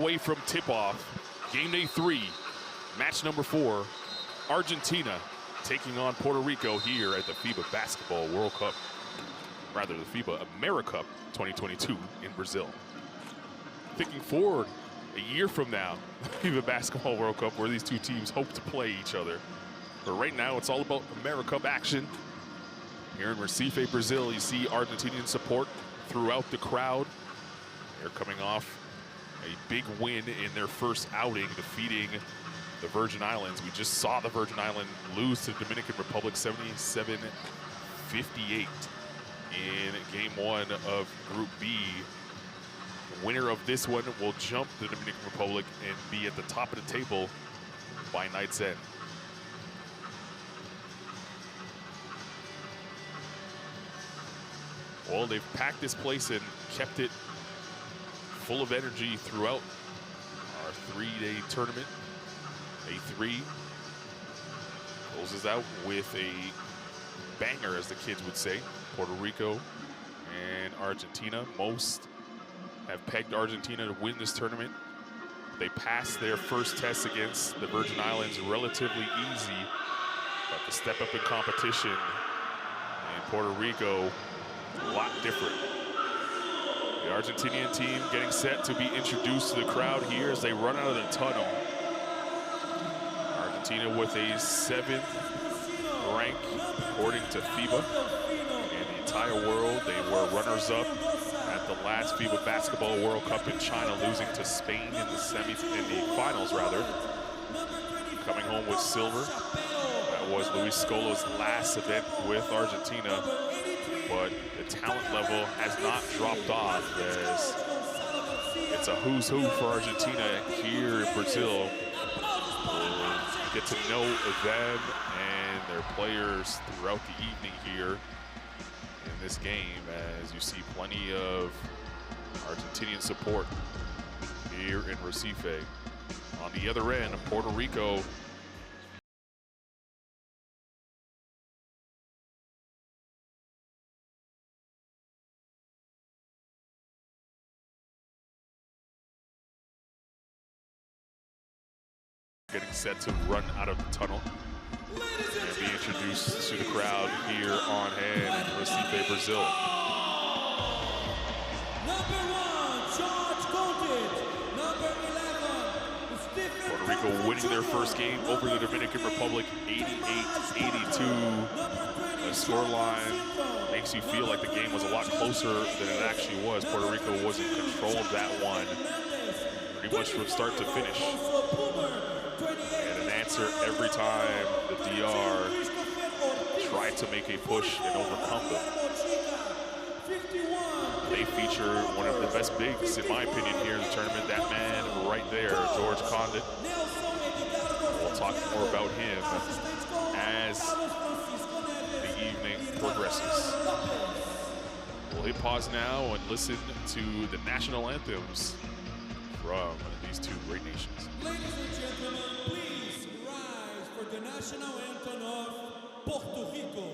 Away from tip-off, game day 3, match number 4, Argentina taking on Puerto Rico here at the FIBA Basketball World Cup, rather the FIBA AmeriCup 2022 in Brazil. Thinking forward a year from now, the FIBA Basketball World Cup, where these two teams hope to play each other. But right now, it's all about AmeriCup action. Here in Recife, Brazil, you see Argentinian support throughout the crowd. They're coming off a big win in their first outing, defeating the Virgin Islands. We just saw the Virgin Islands lose to the Dominican Republic 77-58 in game 1 of Group B. The winner of this one will jump the Dominican Republic and be at the top of the table by night's end. Well, they've packed this place and kept it full of energy throughout our 3-day tournament. Day 3 closes out with a banger, as the kids would say. Puerto Rico and Argentina. Most have pegged Argentina to win this tournament. They passed their first test against the Virgin Islands relatively easy, but the step up in competition in Puerto Rico, a lot different. The Argentinian team getting set to be introduced to the crowd here as they run out of the tunnel. Argentina with a 7th rank according to FIBA. In the entire world, they were runners-up at the last FIBA Basketball World Cup in China, losing to Spain in the finals rather. Coming home with silver. That was Luis Scola's last event with Argentina. But the talent level has not dropped off, as it's a who's who for Argentina here in Brazil. We'll get to know them and their players throughout the evening here in this game, as you see plenty of Argentinian support here in Recife. On the other end, Puerto Rico getting set to run out of the tunnel and be introduced to the crowd here on hand in Recife, Brazil. Puerto Rico winning their first game over the Dominican Republic 88-82. The scoreline makes you feel like the game was a lot closer than it actually was. Puerto Rico was in control of that one pretty much from start to finish. And an answer every time the DR tried to make a push and overcome them. They feature one of the best bigs, in my opinion, here in the tournament. That man right there, George Condit. We'll talk more about him as the evening progresses. We'll hit pause now and listen to the national anthems from these two great nations. Ladies and gentlemen, please rise for the national anthem of Puerto Rico.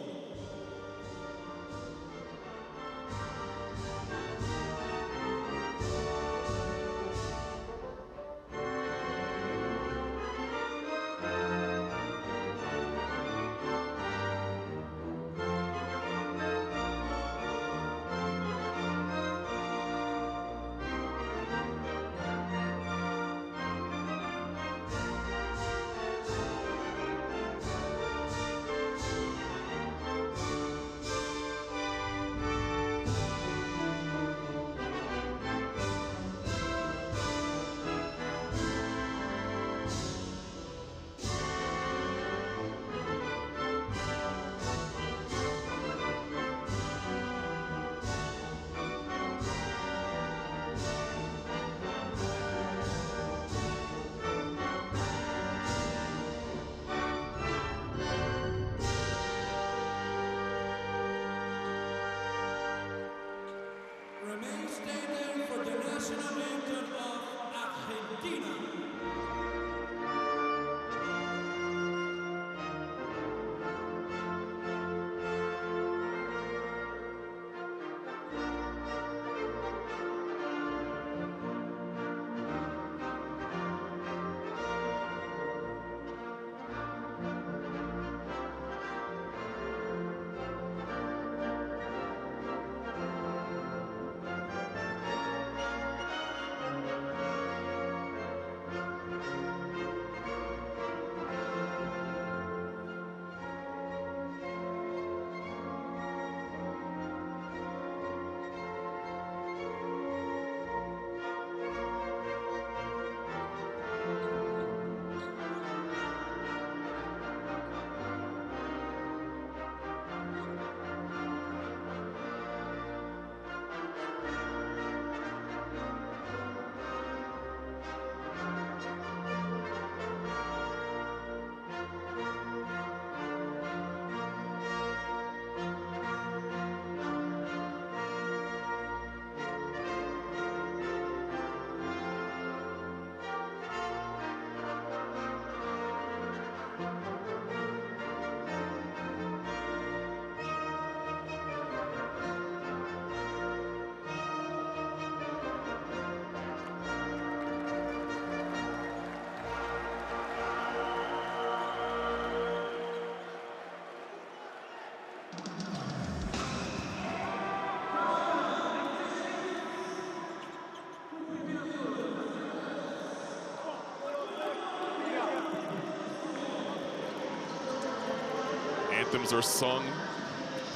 anthems are sung.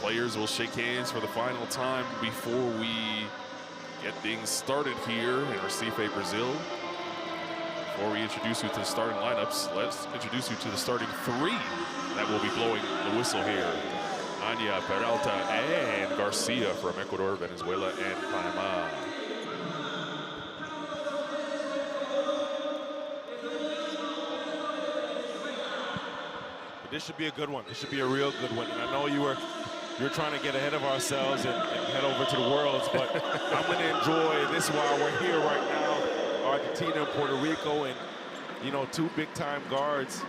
Players will shake hands for the final time before we get things started here in Recife, Brazil. Before we introduce you to the starting lineups, let's introduce you to the starting three that will be blowing the whistle here. Anya, Peralta, and Garcia from Ecuador, Venezuela, and Panama. This should be a good one. This should be a real good one. And I know you're trying to get ahead of ourselves and head over to the Worlds, but I'm going to enjoy this while we're here right now. Argentina and Puerto Rico, and you know, two big-time guards.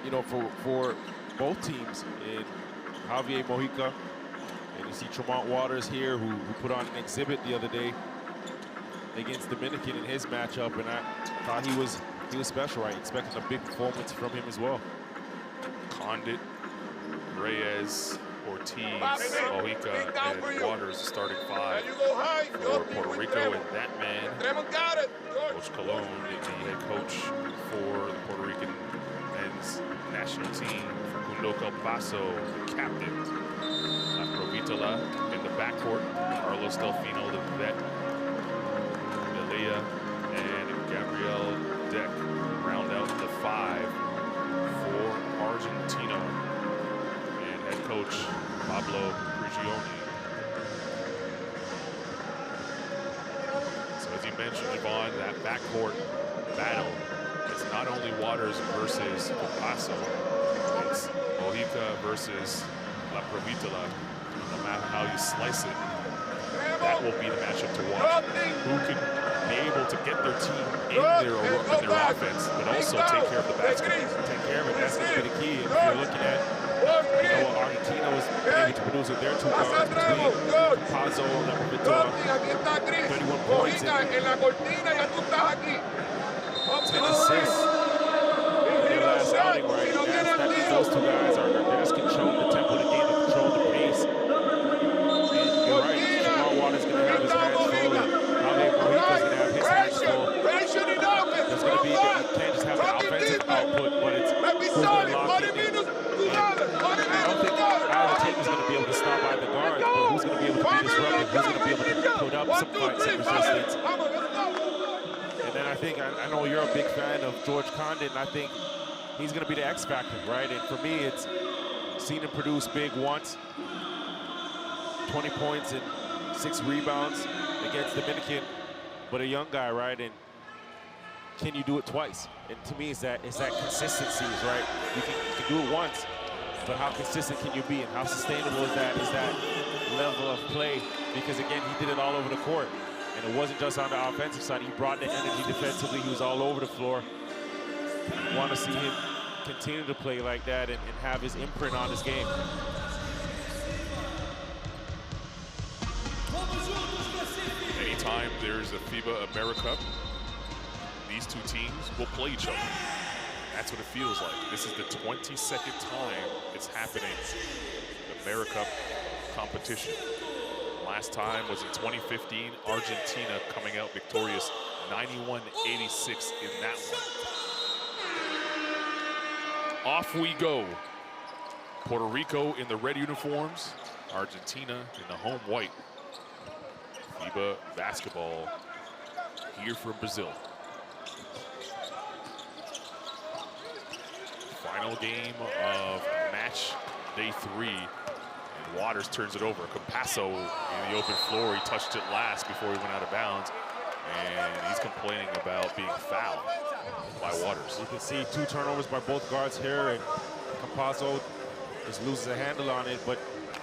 You know, for both teams, in Javier Mojica, and you see Tremont Waters here, who put on an exhibit the other day against Dominican in his matchup, and I thought he was special. Right, expecting a big performance from him as well. Condit, Reyes, Ortiz, Mojica, and Waters, the starting five for Puerto Rico, and that man, Coach Colon, the head coach for the Puerto Rican men's national team. Facundo Campaso, the captain. Provitola in the backcourt. Carlos Delfino, the vet. Delia and Gabriel Deck round out the five for Argentina. And head coach Pablo Prigioni. So as you mentioned, Yvonne, that backcourt battle, it's not only Waters versus Campaso, it's Mojica versus La Provitola. No matter how you slice it, that will be the matchup to watch. Who can be able to get their team in their offense, but also take care of the basketball. Take care of it, that's going to be the key. If you're looking at, you know, what Argentina was able to produce with their two guards between Campaso and La Provitola, 31 points and 10 assists in their last outing, right? That means those two guys they're just controlling the tempo of the game, they control the pace. And you're right, Jamal Waters is going to have his hands full, and Javier Mojica is going to have his hands full. There's going to be, you can't just have the offensive output, but it's who's going to lock in. I don't think either team is going to be able to stop either guard, but who's going to be able to be disruptive, who's going to be able to put up some fights, some resistance. And then I know you're a big fan of George Condit, and I think he's going to be the X factor, right? And for me, it's seen him produce big once, 20 points and 6 rebounds against Dominican, but a young guy, right? And can you do it twice? And to me, it's that consistency, right? You can do it once, but how consistent can you be, and how sustainable is that level of play? Because again, he did it all over the court. And it wasn't just on the offensive side. He brought the energy defensively. He was all over the floor. You want to see him continue to play like that and have his imprint on his game. Anytime there's a FIBA AmeriCup, these two teams will play each other. That's what it feels like. This is the 22nd time it's happening, the AmeriCup competition. Last time was in 2015, Argentina coming out victorious 91-86 in that one. Off we go. Puerto Rico in the red uniforms, Argentina in the home white. FIBA basketball here from Brazil. Final game of match day 3. Waters turns it over. Campaso in the open floor. He touched it last before he went out of bounds. And he's complaining about being fouled by Waters. You can see 2 turnovers by both guards here, and Campaso just loses a handle on it. But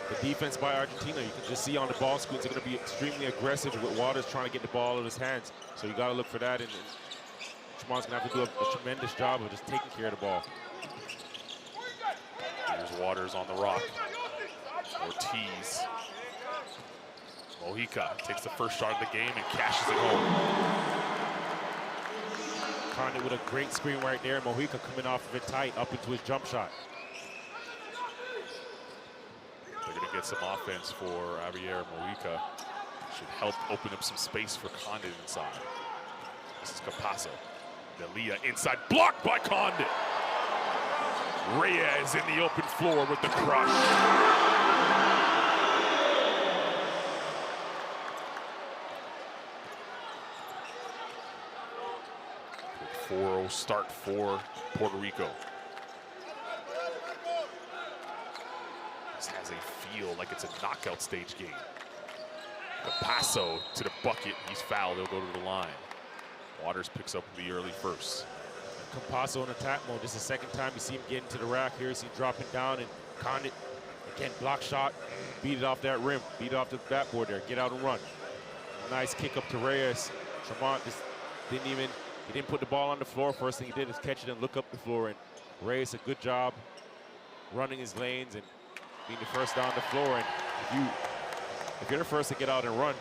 the defense by Argentina, you can just see on the ball screens, they're going to be extremely aggressive with Waters trying to get the ball out of his hands. So you got to look for that. And Tremont's going to have to do a tremendous job of just taking care of the ball. Here's Waters on the rock. Ortiz. Mojica takes the first shot of the game and cashes it home. Condit with a great screen right there. Mojica coming off of it tight up into his jump shot. They're going to get some offense for Javier Mojica. Should help open up some space for Condit inside. This is Campaso. Delia inside, blocked by Condit. Reyes in the open floor with the crush. 4-0 start for Puerto Rico. This has a feel like it's a knockout stage game. Campasso to the bucket, he's fouled, he'll go to the line. Waters picks up the early first. Campasso in attack mode. This is the second time you see him get into the rack. Here you see him dropping down, and Condit, again, block shot, beat it off that rim, beat it off the backboard there, get out and run. Nice kick up to Reyes. Tremont just he didn't put the ball on the floor. First thing he did is catch it and look up the floor, and Reyes a good job running his lanes and being the first down the floor. And if you're the first to get out and run,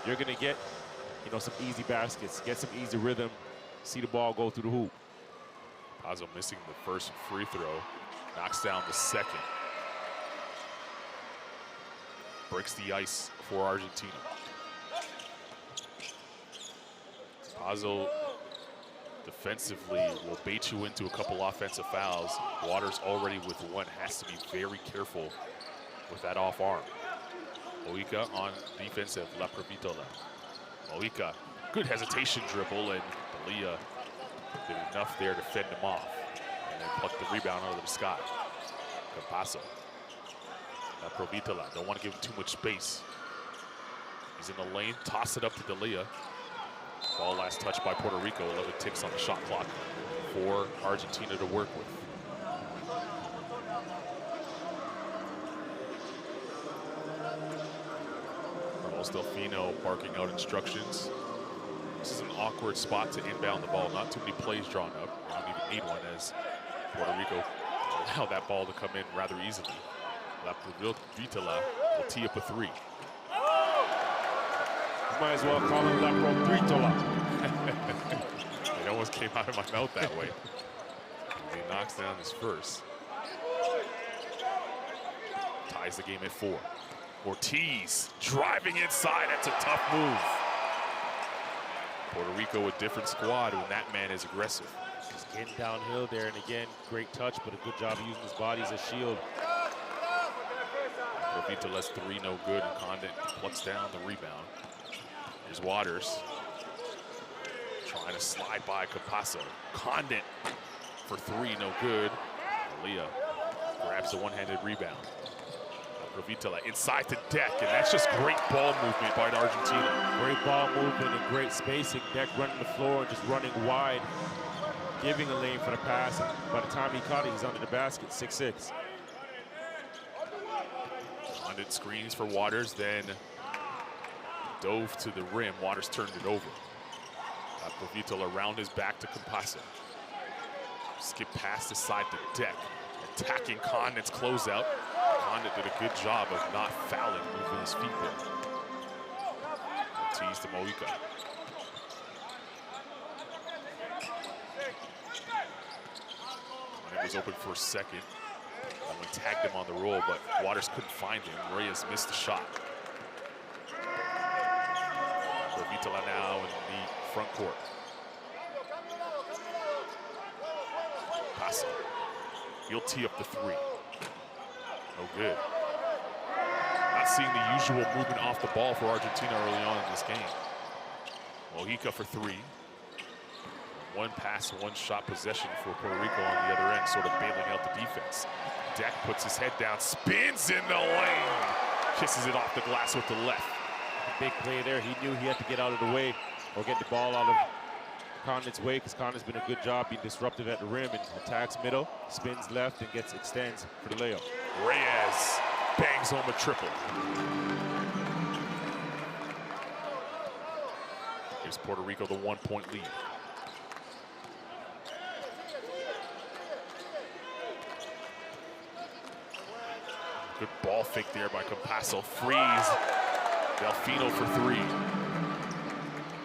you're gonna get, you know, some easy baskets, get some easy rhythm, see the ball go through the hoop. Pazzo missing the first free throw, knocks down the second. Breaks the ice for Argentina. Pazzo defensively will bait you into a couple offensive fouls. Waters already with one, has to be very careful with that off arm. Mojica on defensive, La Provitola. Mojica, good hesitation dribble, and D'Elia did enough there to fend him off. And then plucked the rebound out of the sky. Campasso. La Provitola, don't want to give him too much space. He's in the lane, toss it up to D'Elia. Ball last touched by Puerto Rico, 11 ticks on the shot clock for Argentina to work with. Carlos Delfino barking out instructions. This is an awkward spot to inbound the ball. Not too many plays drawn up. You don't even need one, as Puerto Rico allow that ball to come in rather easily. La Provitola will tee up a three. Might as well call him La Provitola. It almost came out of my mouth that way. He knocks down his first. Ties the game at 4. Ortiz driving inside. That's a tough move. Puerto Rico a different squad when that man is aggressive. Just getting downhill there, and again, great touch, but a good job of using his body as a shield. Provitola's three, no good, and Condit plucks down the rebound. Here's Waters. Trying to slide by Campasso. Condit for three, no good. D'Elia grabs the one-handed rebound. Provitola inside the deck, and that's just great ball movement by Argentina. Great ball movement and great spacing. Deck running the floor and just running wide, giving a lane for the pass. And by the time he caught it, he's under the basket, 6'6". Condit screens for Waters, then dove to the rim. Waters turned it over. Provitola around his back to Campasso. Skip past the side to deck. Attacking Condit's closeout. Condit did a good job of not fouling, moving his feet there. Tease to Mojica. Condit was open for a second. Someone tagged him on the roll, but Waters couldn't find him. Reyes missed the shot. Provitola now in the front court. Paso. He'll tee up the three. No good. Not seeing the usual movement off the ball for Argentina early on in this game. Mojica for three. One pass, one shot possession for Puerto Rico on the other end, sort of bailing out the defense. Deck puts his head down, spins in the lane. Kisses it off the glass with the left. Big play there. He knew he had to get out of the way or get the ball out of Condit's way, because Condit's been a good job being disruptive at the rim and attacks middle, spins left, and extends for the layup. Reyes bangs home a triple. Gives Puerto Rico the 1-point lead. Good ball fake there by Campasso. Freeze. Delfino for three.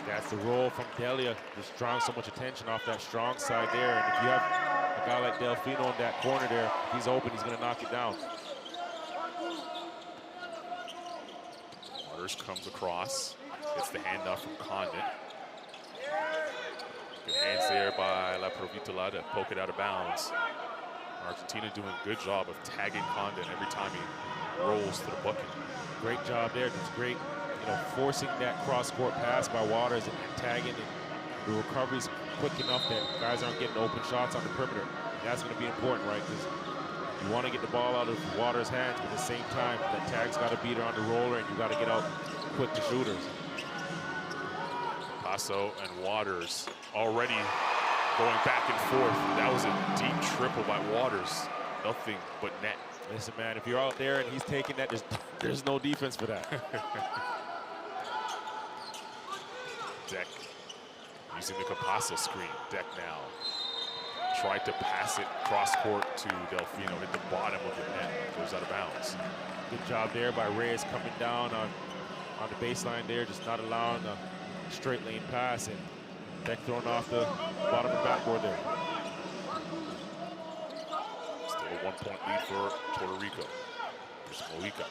That's the roll from D'Elia, just drawing so much attention off that strong side there. And if you have a guy like Delfino in that corner there, if he's open, he's going to knock it down. Waters comes across, gets the handoff from Condit. Good hands there by La Provitola to poke it out of bounds. Argentina doing a good job of tagging Condon every time he rolls to the bucket. Great job there. It's great, you know, forcing that cross-court pass by Waters and tagging, and the recovery's quick enough that guys aren't getting open shots on the perimeter. And that's going to be important, right? Because you want to get the ball out of Waters' hands, but at the same time, that tag's got to beat her on the roller, and you got to get out quick to shooters. Paso and Waters already going back and forth. That was a deep triple by Waters. Nothing but net. Listen, man, if you're out there and he's taking that, there's no defense for that. Deck using the Campasso screen. Deck now tried to pass it cross court to Delfino, hit the bottom of the net, goes out of bounds. Good job there by Reyes coming down on the baseline there, just not allowing a straight lane pass, and Deck throwing off the bottom of the backboard there. Still a 1-point lead for Puerto Rico. Here's Mojica.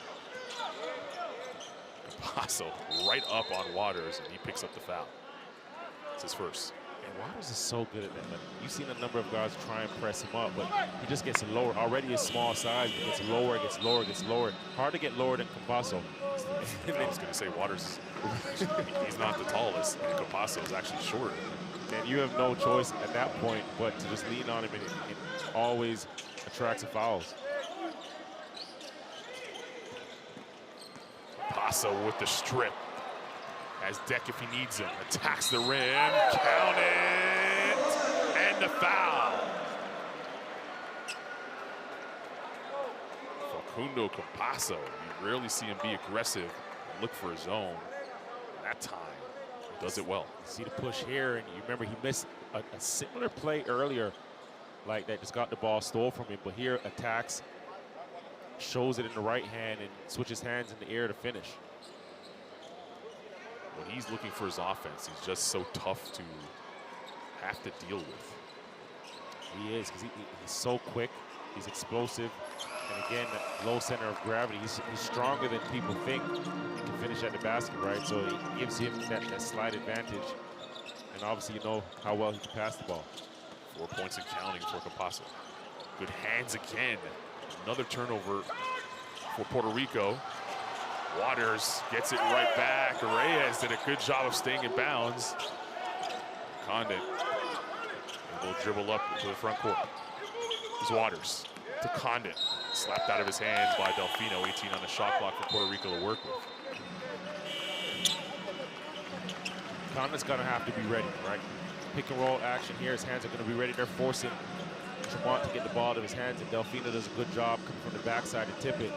Campasso right up on Waters, and he picks up the foul. It's his first. And Waters is so good at that. Like, you've seen a number of guys try and press him up, but he just gets lower. Already his small size, he gets lower, gets lower, gets lower. Hard to get lower than Campasso. I was going to say Waters, he's not the tallest, and Campasso is actually shorter. And you have no choice at that point but to just lean on him, and it always attracts the fouls. Paso with the strip. As Deck, if he needs him, attacks the rim, count it, and the foul. Facundo Campasso, you rarely see him be aggressive and look for his own. That time, he does it well. See the push here, and you remember he missed a similar play earlier, like that just got the ball stole from him, but here attacks, shows it in the right hand, and switches hands in the air to finish. When he's looking for his offense, he's just so tough to have to deal with. He is, because he's so quick, he's explosive, and again, that low center of gravity, he's stronger than people think. He can finish at the basket, right? So it gives him that slight advantage, and obviously you know how well he can pass the ball. 4 points and counting for Campasso. Good hands again. Another turnover for Puerto Rico. Waters gets it right back. Reyes did a good job of staying in bounds. Condon will dribble up into the front court. Here's Waters to Condon. Slapped out of his hands by Delfino. 18 on the shot clock for Puerto Rico to work with. Condon's gonna have to be ready, right? Pick and roll action here. His hands are gonna be ready. They're forcing Tremont to get the ball out of his hands, and Delfino does a good job coming from the backside to tip it.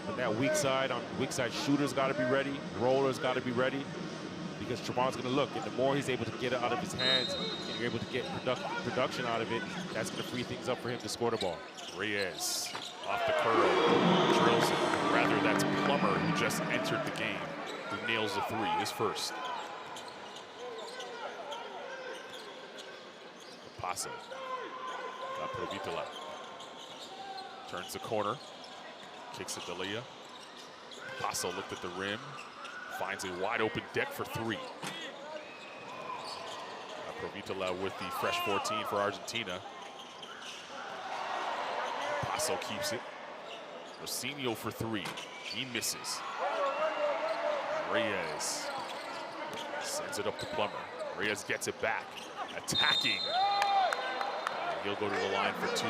But that weak side shooter's got to be ready, roller's got to be ready, because Tremont's going to look, and the more he's able to get it out of his hands and you're able to get production out of it, that's going to free things up for him to score the ball. Reyes off the curl, drills it. Rather, that's Plummer, who just entered the game, who nails the three, his first. Paso. Provitola. Turns the corner. Kicks it to Leah. Paso looked at the rim. Finds a wide open Deck for three. Provitola with the fresh 14 for Argentina. Paso keeps it. Rosinho for three. He misses. Reyes sends it up to Plummer. Reyes gets it back. Attacking. And he'll go to the line for two.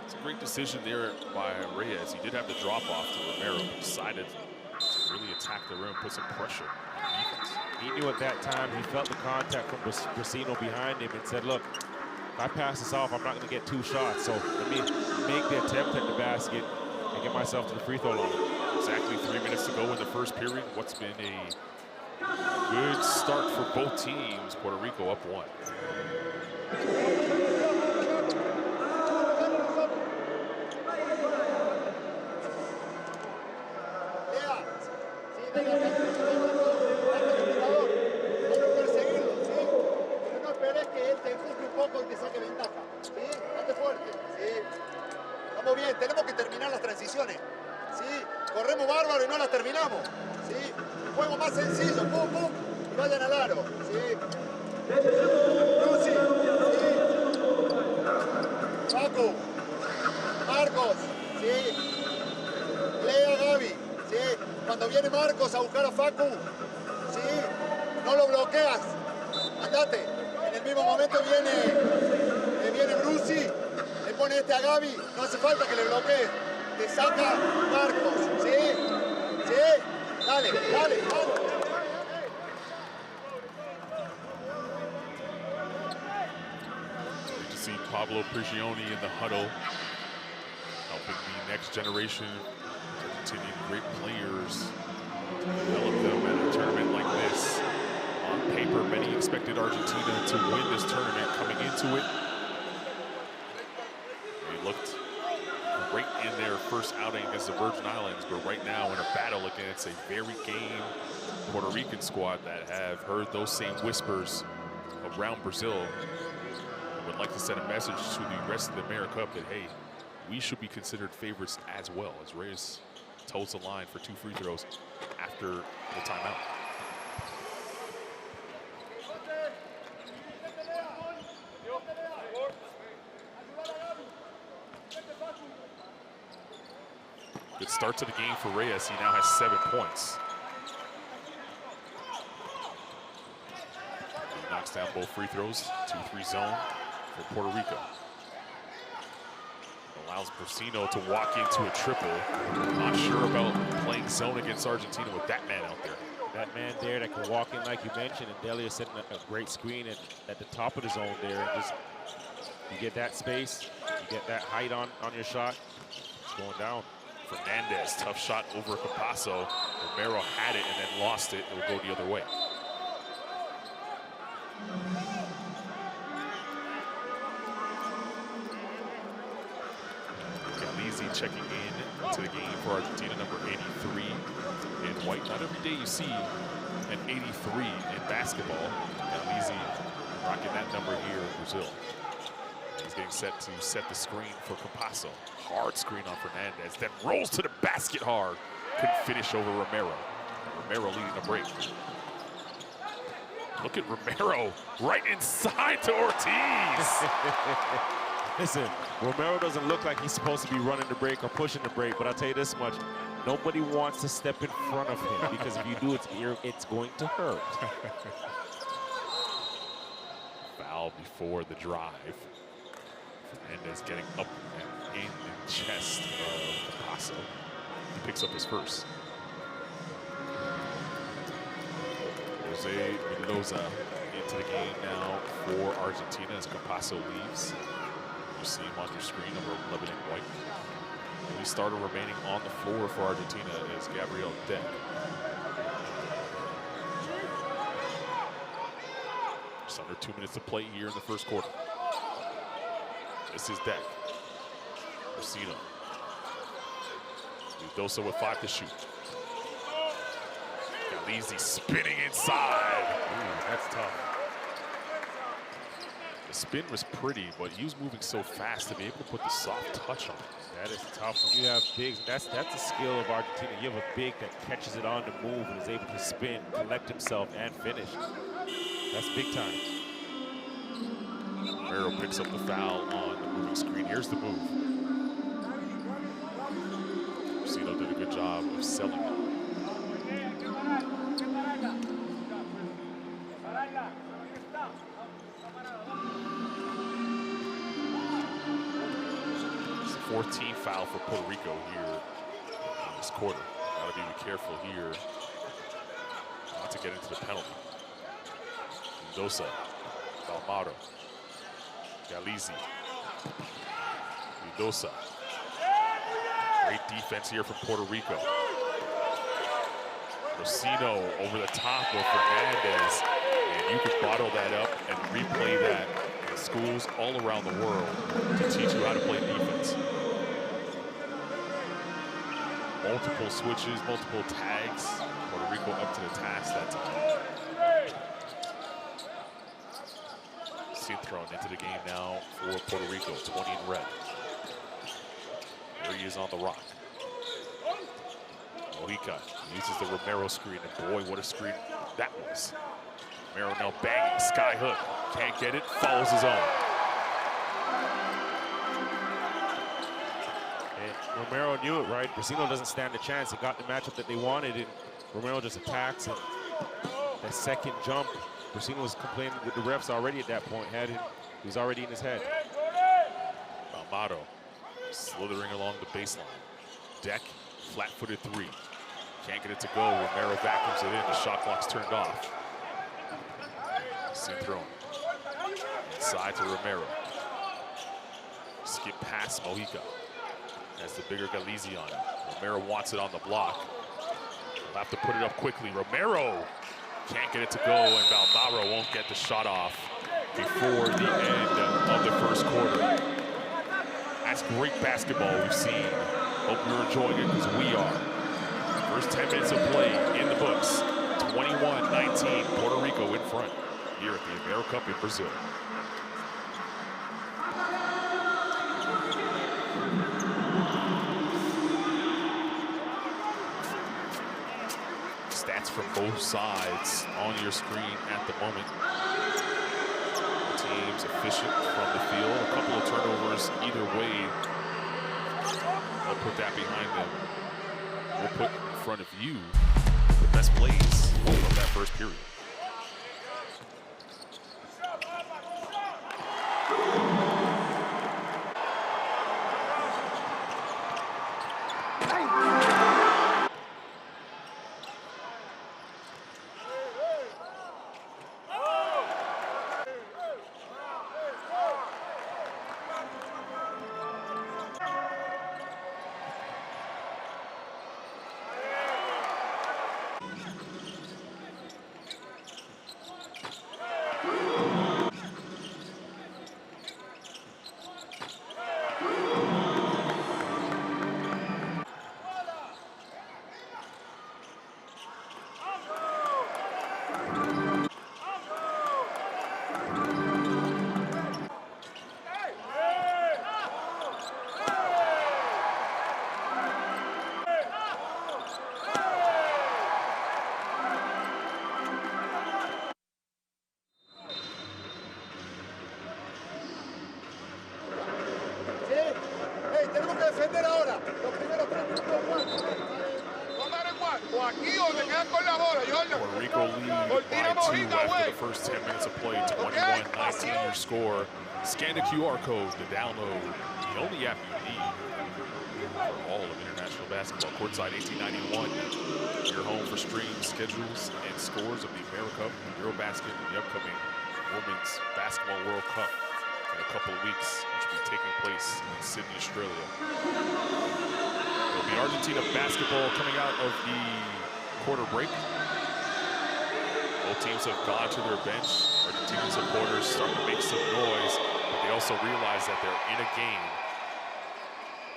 It's a great decision there by Reyes. He did have the drop off to Romero, but decided to really attack the rim, put some pressure on defense. He knew at that time, he felt the contact from Rosinho behind him and said, look, if I pass this off, I'm not going to get two shots. So let me make the attempt at the basket and get myself to the free throw line. Exactly 3 minutes to go in the first period. What's been a good start for both teams. Puerto Rico up one. Tenemos que terminar las transiciones, ¿sí? Corremos bárbaro y no las terminamos, ¿sí? Juego más sencillo, pum, pum, y vayan al aro, ¿sí? Lucy, ¿sí? Cuando viene Marcos a buscar a Facu, ¿sí? No lo bloqueas. Andate. En el mismo momento viene Brusi, le pone este a Gaby. No hace falta que le bloquees. Te saca Marcos, ¿sí? ¿Sí? Dale, dale, dale. Great to see Pablo Prigioni in the huddle, helping the next generation, Argentinian great players, develop them at a tournament like this. On paper, many expected Argentina to win this tournament coming into it. They looked great in their first outing against the Virgin Islands, but right now in a battle against a very game Puerto Rican squad that have heard those same whispers around Brazil. Would like to send a message to the rest of the AmeriCup that, hey, we should be considered favorites as well, as Reyes toes the line for 2 free throws after the timeout. Good start to the game for Reyes. He now has 7 points. He knocks down both free throws, 2-3 zone for Puerto Rico. Allows Brasino to walk into a triple. Not sure about playing zone against Argentina with that man out there. That man there that can walk in like you mentioned, and Delia setting a great screen at the top of the zone there. And just, you get that space, you get that height on your shot, it's going down. Fernandez, tough shot over Capasso. Romero had it and then lost it. It will go the other way. Galizzi checking in to the game for Argentina, number 83 in white. Not every day you see an 83 in basketball. Galizzi rocking that number here in Brazil. He's getting set to set the screen for Capasso. Hard screen on Fernandez, then rolls to the basket hard. Couldn't finish over Romero. Romero leading the break. Look at Romero right inside to Ortiz. Listen, Romero doesn't look like he's supposed to be running the break or pushing the break, but I'll tell you this much. Nobody wants to step in front of him because if you do, it's going to hurt. Foul before the drive. Fernandez getting up and in the chest of Capasso. He picks up his first. Jose Mendoza into the game now for Argentina as Capasso leaves. You see him on your screen, number 11 in white. The only starter remaining on the floor for Argentina is Gabriel Deck. Just under 2 minutes to play here in the first quarter. This is Deck. Rosino. Mendoza with 5 to shoot. Galizzi spinning inside. Ooh, that's tough. The spin was pretty, but he was moving so fast to be able to put the soft touch on it. That is tough. When you have bigs, that's a skill of Argentina. You have a big that catches it on the move and is able to spin, collect himself, and finish. That's big time. Romero picks up the foul on the moving screen. Here's the move. Rosino did a good job of selling it. It's the 14th foul for Puerto Rico here in this quarter. Gotta be careful here not to get into the penalty. Mendoza, Balmaro. Galizzi. Mendoza. Great defense here from Puerto Rico. Rosino over the top of Fernandez. And you can bottle that up and replay that in schools all around the world to teach you how to play defense. Multiple switches, multiple tags. Puerto Rico up to the task that time. Thrown into the game now for Puerto Rico, 20 in red. There he is on the rock. Mojica uses the Romero screen, and boy, what a screen that was. Romero now banging, sky hook. Can't get it, follows his own. Romero knew it, right? Brasino doesn't stand a chance. He got the matchup that they wanted, and Romero just attacks. And that second jump, Brasino was complaining with the refs already at that point. He was already in his head. Balmado slithering along the baseline. Deck, flat-footed three. Can't get it to go. Romero vacuums it in. The shot clock's turned off. Synthron. Inside to Romero. Skip past Mojica. Has the bigger Galizzi on it. Romero wants it on the block. He'll have to put it up quickly. Romero can't get it to go, and Balmaro won't get the shot off before the end of the first quarter. That's great basketball we've seen. Hope you're enjoying it, because we are. First 10 minutes of play in the books. 21-19, Puerto Rico in front here at the AmeriCup in Brazil. Stats from both sides on your screen at the moment. Teams efficient from the field. A couple of turnovers either way. I'll put that behind them. We'll put in front of you the best plays from that first period. Puerto Rico lead by 2 after the first 10 minutes of play. 21-19 your score. Scan the QR code to download the only app you need for all of international basketball. Courtside 1891, your home for streams, schedules, and scores of the AmeriCup, Eurobasket, and the upcoming Women's Basketball World Cup in a couple of weeks, which will be taking place in Sydney, Australia. There'll be Argentina basketball coming out of the quarter break. Both teams have gone to their bench. Argentinian supporters starting to make some noise, but they also realize that they're in a game.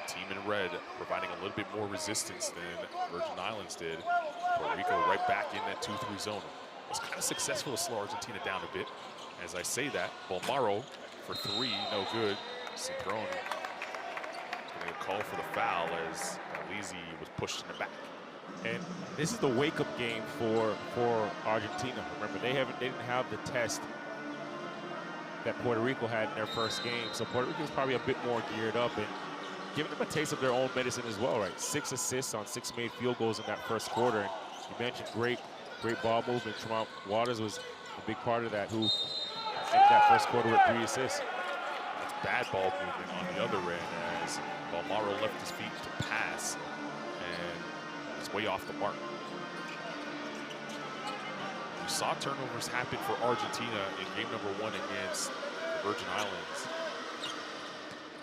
Team in red providing a little bit more resistance than Virgin Islands did. Puerto Rico right back in that 2-3 zone. It was kind of successful to slow Argentina down a bit. As I say that, Balmaro for 3, no good. Synthron getting a call for the foul as Galizzi was pushed in the back. And this is the wake-up game for Argentina. Remember, they didn't have the test that Puerto Rico had in their first game. So Puerto Rico is probably a bit more geared up and giving them a taste of their own medicine as well, right? 6 assists on 6 made field goals in that first quarter. And you mentioned great ball movement. Tremont Waters was a big part of that, who ended that first quarter with 3 assists. That's bad ball movement on the other end as Balmaro left his feet to pass. And way off the mark. We saw turnovers happen for Argentina in game number 1 against the Virgin Islands.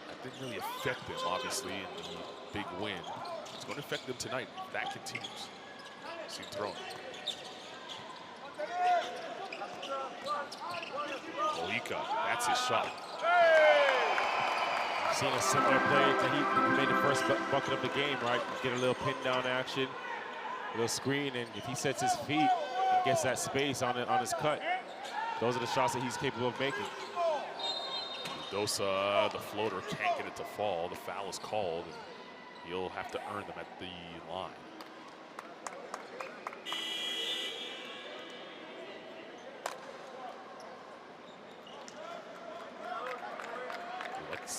That didn't really affect them, obviously, in the big win. It's going to affect them tonight if that continues. Synthron. Mojica, that's his shot. Seen a similar play to he made the first bucket of the game, right? Get a little pin down action, a little screen, and if he sets his feet and gets that space on his cut, those are the shots that he's capable of making. Mendoza, the floater, can't get it to fall. The foul is called, and he'll have to earn them at the line.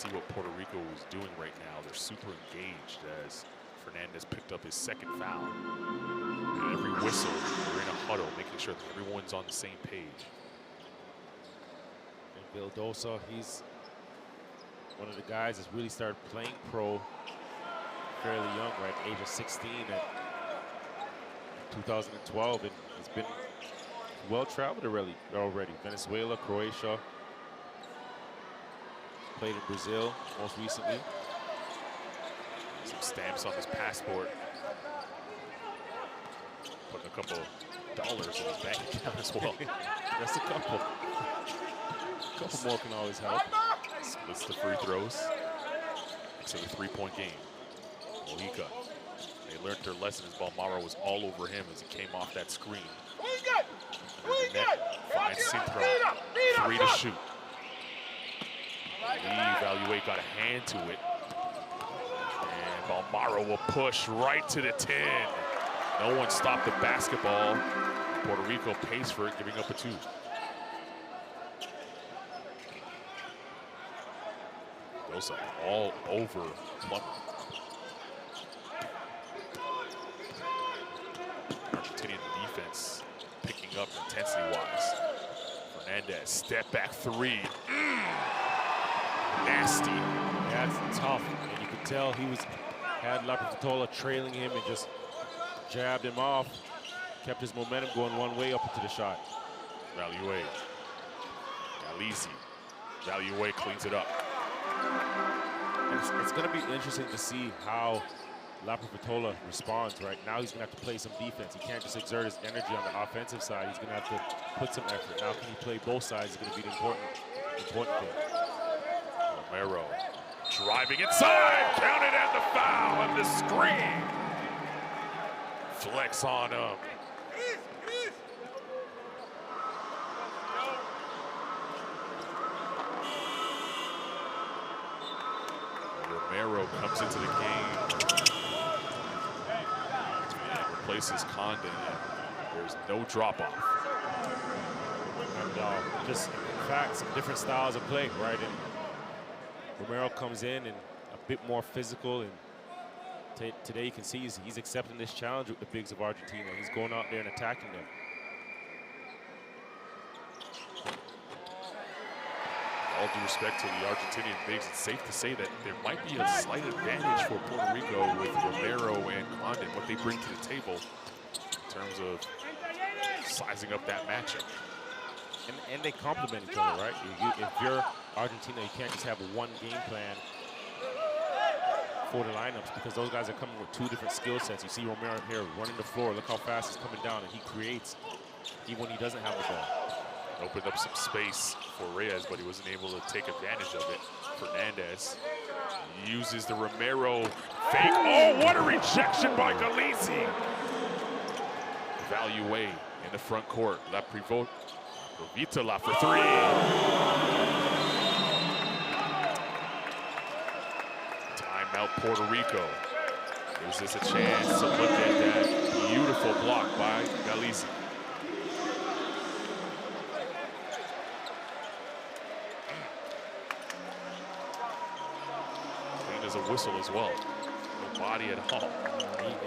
see what Puerto Rico is doing right now. They're super engaged as Fernandez picked up his second foul. And every whistle, they're in a huddle, making sure that everyone's on the same page. And Vildosa, he's one of the guys that's really started playing pro fairly young, right? Age of 16 at 2012, and he's been well-traveled already. Venezuela, Croatia, played in Brazil most recently. Some stamps on his passport. Putting a couple dollars in his bank account as well. Just a couple. A couple more can always help. Splits the free throws. Makes it a three-point game. Mojica. They learned their lesson as Balmaro was all over him as he came off that screen. Finds Sintra. 3 to shoot. Lee Valué got a hand to it. And Balmaro will push right to the 10. No one stopped the basketball. Puerto Rico pays for it, giving up a 2. Those are all over Plummer. Argentinian defense picking up intensity-wise. Fernandez, step back 3. Nasty. That's tough. And you could tell he had Laprovitola trailing him and just jabbed him off. Kept his momentum going one way up into the shot. Valué. Galizzi. Valué cleans it up. It's going to be interesting to see how Laprovitola responds. Right now, he's going to have to play some defense. He can't just exert his energy on the offensive side. He's going to have to put some effort. Now, can he play both sides is going to be the important thing. Romero driving inside, counted and the foul and the screen. Flex on him. Romero comes into the game and replaces Condon. There's no drop-off. And just, in fact, some different styles of play, right? And Romero comes in and a bit more physical, and today you can see he's accepting this challenge with the bigs of Argentina. He's going out there and attacking them. All due respect to the Argentinian bigs, it's safe to say that there might be a slight advantage for Puerto Rico with Romero and Condon, what they bring to the table in terms of sizing up that matchup. And they complement each other, right? If you're Argentina, you can't just have one game plan for the lineups because those guys are coming with 2 different skill sets. You see Romero here running the floor. Look how fast he's coming down, and he creates even when he doesn't have the ball. Opened up some space for Reyes, but he wasn't able to take advantage of it. Fernandez uses the Romero fake. Oh, what a rejection by Galizzi. Valué in the front court. Laprovitola for 3. Timeout Puerto Rico. Gives us a chance to look at that beautiful block by Galizzi. As a whistle as well. No body at all.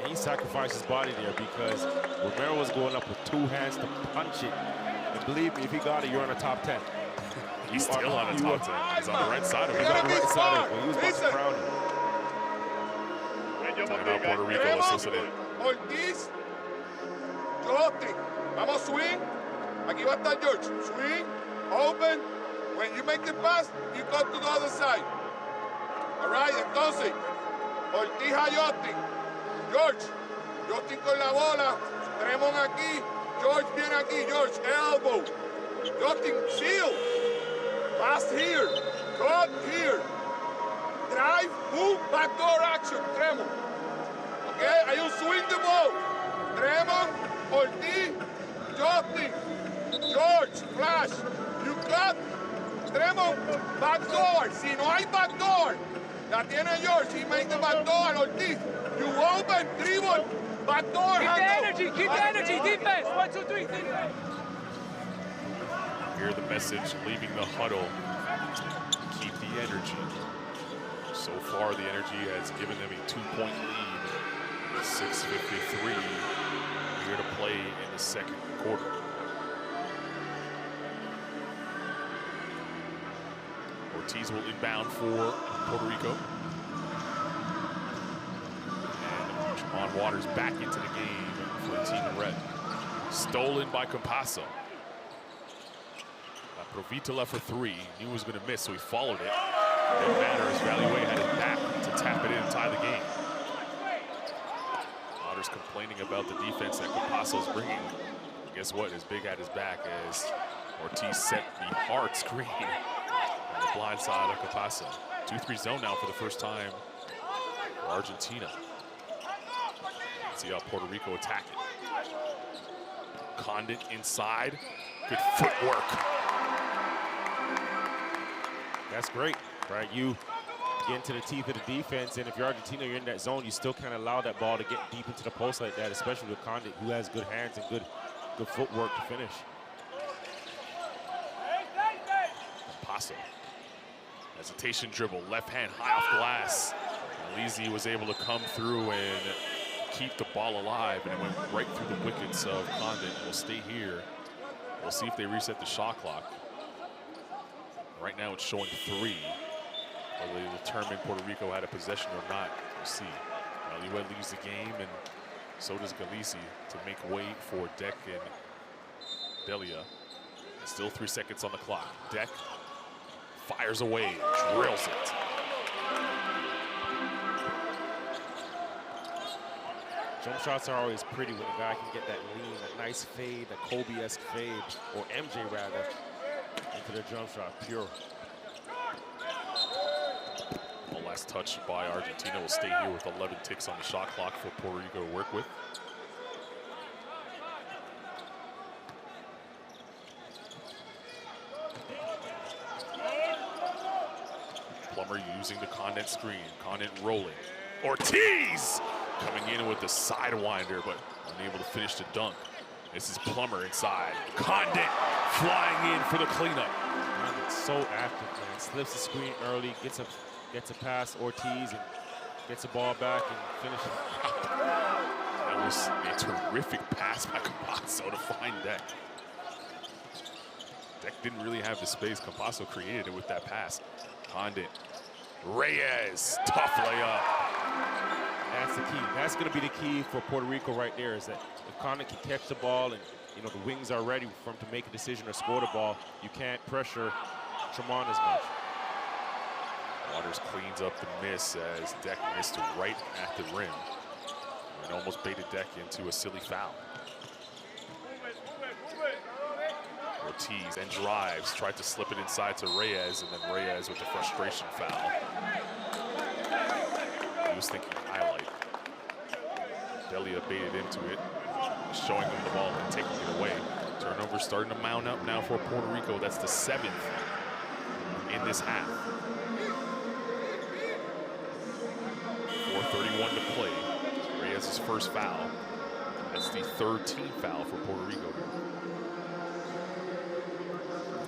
He sacrificed his body there because Romero was going up with 2 hands to punch it. And believe me, if he got it, you're on a top 10. He's still on a top 10. He's on the right side of it. He's on the right side of it. He was about to crown him. Timeout Puerto Rico, let's listen in. Ortiz, Jote, vamos swing. Aquí va a estar George. Swing, open. When you make the pass, you go to the other side. All right, entonces, Ortiz a Justin. George, Justin con la bola. Tremont aquí. George viene aquí. George, elbow. Justin, seal. Pass here. Cut here. Drive, move, backdoor action. Tremont. Okay, hay un swing the ball. Tremont, Ortiz, Justin. George, flash. You cut. Tremont, backdoor. Si no hay backdoor, la tiene George. He made the backdoor. Ortiz, you open, dribble, backdoor. Keep the energy, defense. 1, 2, 3, defense. Hear the message leaving the huddle. Keep the energy. So far, the energy has given them a 2-point lead. 6:53 here to play in the second quarter. Ortiz will inbound for Puerto Rico. And Tremont Waters back into the game for the team in red. Stolen by Campasso. Provitola for three. Knew he was going to miss, so he followed it. Didn't matter as Valier had his back to tap it in and tie the game. Waters complaining about the defense that Campasso's bringing. Guess what? His big had his back as Ortiz set the hard screen on the blind side of Campasso. 2-3 zone now for the first time for Argentina. Let's see how Puerto Rico attack it. Condit inside. Good footwork. That's great, right? You get into the teeth of the defense, and if you're Argentina, you're in that zone, you still can't allow that ball to get deep into the post like that, especially with Condit, who has good hands and good footwork to finish. Paso. Hesitation dribble, left hand high off glass. Lizzie was able to come through and keep the ball alive, and it went right through the wickets of Condit. Will stay here. We'll see if they reset the shot clock. Right now it's showing 3. Whether they determine Puerto Rico had a possession or not, we'll see. Valier leaves the game, and so does Galisi to make way for Deck and Delia. Still 3 seconds on the clock. Deck fires away, drills it. Jump shots are always pretty when a guy can get that lean, that nice fade, that Kobe-esque fade, or MJ rather, into the jump shot, pure. The last touch by Argentina will stay here with 11 ticks on the shot clock for Puerto Rico to work with. Plummer using the Condit screen, Condit rolling. Ortiz coming in with the sidewinder, but unable to finish the dunk. This is Plummer inside. Condit flying in for the cleanup. Condit's so active, man. Slips the screen early, gets a pass Ortiz, and gets the ball back and finishes. That was a terrific pass by Campasso to find Deck. Deck didn't really have the space. Campasso created it with that pass. Condit. Reyes, tough layup. That's the key. That's going to be the key for Puerto Rico right there, is that if Condit can catch the ball and, you know, the wings are ready for him to make a decision or score the ball, you can't pressure Tremont as much. Waters cleans up the miss as Deck missed right at the rim and almost baited Deck into a silly foul. Ortiz then drives, tried to slip it inside to Reyes, and then Reyes with the frustration foul. He was thinking highlight. Delia baited into it, showing him the ball and taking it away. Turnover starting to mount up now for Puerto Rico. That's the 7th in this half. 4:31 to play. Reyes' first foul. That's the 3rd team foul for Puerto Rico here.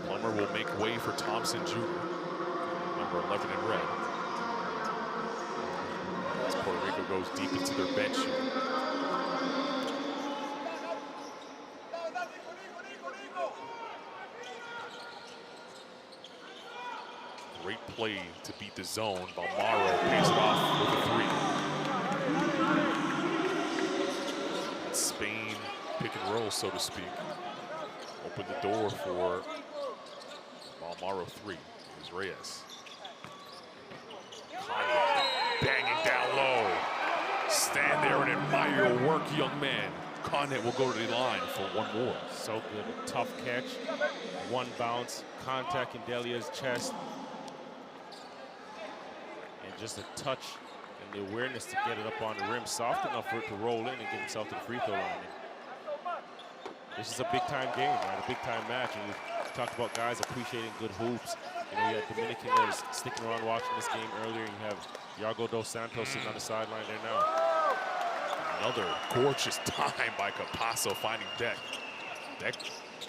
Plummer will make way for Thompson Jr., number 11 in red. As Puerto Rico goes deep into their bench here. Great play to beat the zone. Balmaro pays it off with a 3. That's Spain pick and roll, so to speak. Open the door for Balmaro 3. Here's Reyes. Condit banging down low. Stand there and admire your work, young man. Condit will go to the line for one more. So good, a tough catch. One bounce, contact in Delia's chest. And just a touch and the awareness to get it up on the rim, soft enough for it to roll in and get himself to the free throw line. This is a big-time game, right? A big-time match. And we talked about guys appreciating good hoops. You know, you had Dominican that was sticking around watching this game earlier. You have Yago dos Santos sitting on the sideline there now. Another gorgeous time by Campasso finding Deck. Deck,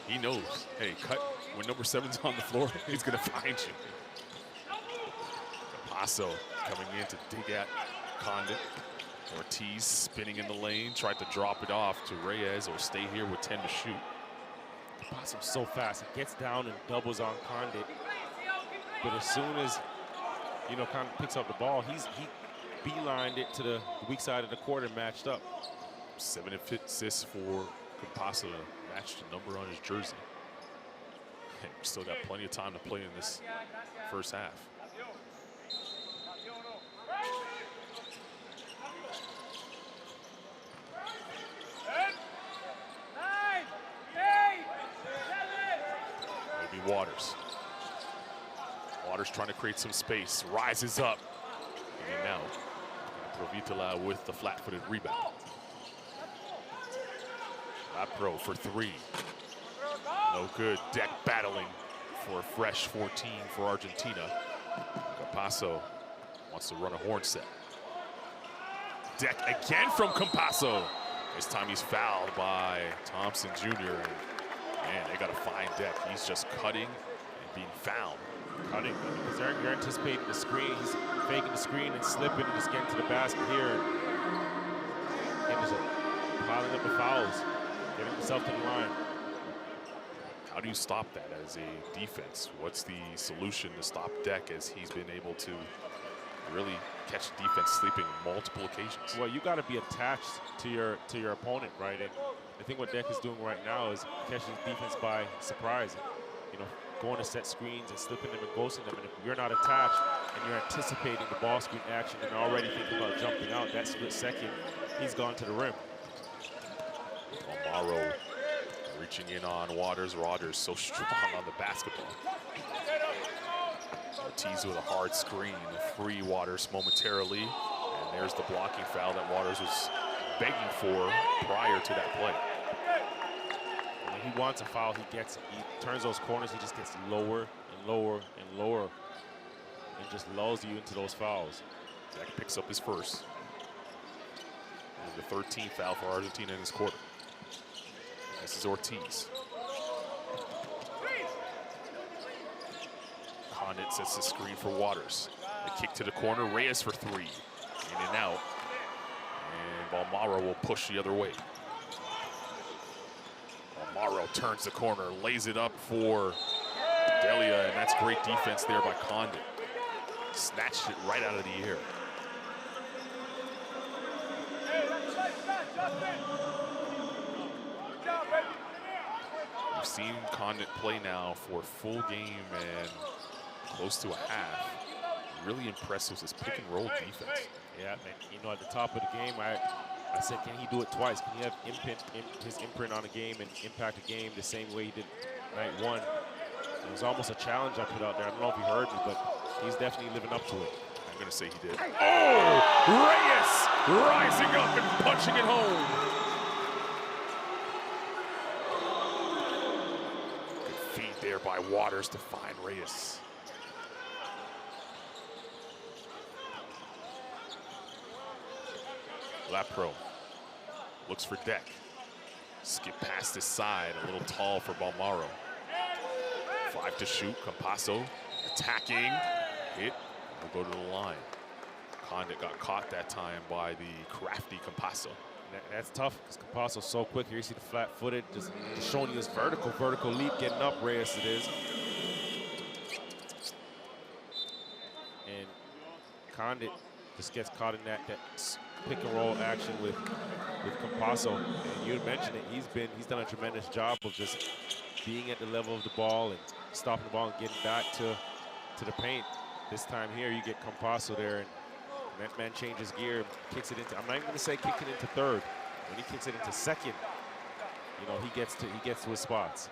he knows, hey, cut when number 7's on the floor, he's gonna find you. Campasso coming in to dig at Condit. Ortiz spinning in the lane, tried to drop it off to Reyes or stay here with 10 to shoot. Compasso's so fast. He gets down and doubles on Condit. But as soon as, you know, Condit picks up the ball, he beelined it to the weak side of the court and matched up. 7 assists for Campasso to match the number on his jersey. And we still got plenty of time to play in this first half. Maybe Waters. Waters trying to create some space, rises up. And now, Provitola with the flat-footed rebound. Lapro for 3. No good. Deck battling for a fresh 14 for Argentina. Campasso wants to run a horn set. Deck again from Campasso. This time he's fouled by Thompson Jr. Man, they got to find Deck. He's just cutting and being fouled. Cutting, because you're anticipating the screen. He's faking the screen and slipping and just getting to the basket here. And just piling up the fouls, getting himself to the line. How do you stop that as a defense? What's the solution to stop Deck as he's been able to really catch defense sleeping multiple occasions? Well, you got to be attached to your opponent, right? And I think what Deck is doing right now is catching defense by surprise. You know, going to set screens and slipping them and ghosting them. And if you're not attached and you're anticipating the ball screen action and already thinking about jumping out, that split second, he's gone to the rim. Amaro reaching in on Waters. Waters so strong on the basketball. Ortiz with a hard screen, free Waters momentarily. And there's the blocking foul that Waters was begging for prior to that play. When he wants a foul, he gets it. He turns those corners, he just gets lower and lower and lower and just lulls you into those fouls. Zach picks up his first. And the 13th foul for Argentina in this quarter. This is Ortiz. Condit sets the screen for Waters. The kick to the corner, Reyes for 3. In and out. And Balmaro will push the other way. Balmaro turns the corner, lays it up for Delia, and that's great defense there by Condit. Snatched it right out of the air. We've seen Condit play now for a full game and close to a half. Really impressed with his pick and roll defense. Yeah, man. You know, at the top of the game, I said, can he do it twice? Can he have his imprint on a game and impact a game the same way he did night 1? It was almost a challenge I put out there. I don't know if he heard me, but he's definitely living up to it. I'm going to say he did. Oh, Reyes rising up and punching it home. Good feed there by Waters to find Reyes. Lapro looks for Deck. Skip past his side, a little tall for Balmaro. 5 to shoot, Campasso attacking, hit, will go to the line. Condit got caught that time by the crafty Campasso. That's tough because Campasso's so quick. Here you see the flat-footed, just showing you this vertical leap, getting up, Reyes it is. And Condit just gets caught in that pick and roll action with Campasso. And you mentioned it, he's done a tremendous job of just being at the level of the ball and stopping the ball and getting back to the paint. This time here, you get Campasso there, and that man changes gear, kicks it into, I'm not even gonna say kick it into third. When he kicks it into second, you know, he gets to his spots.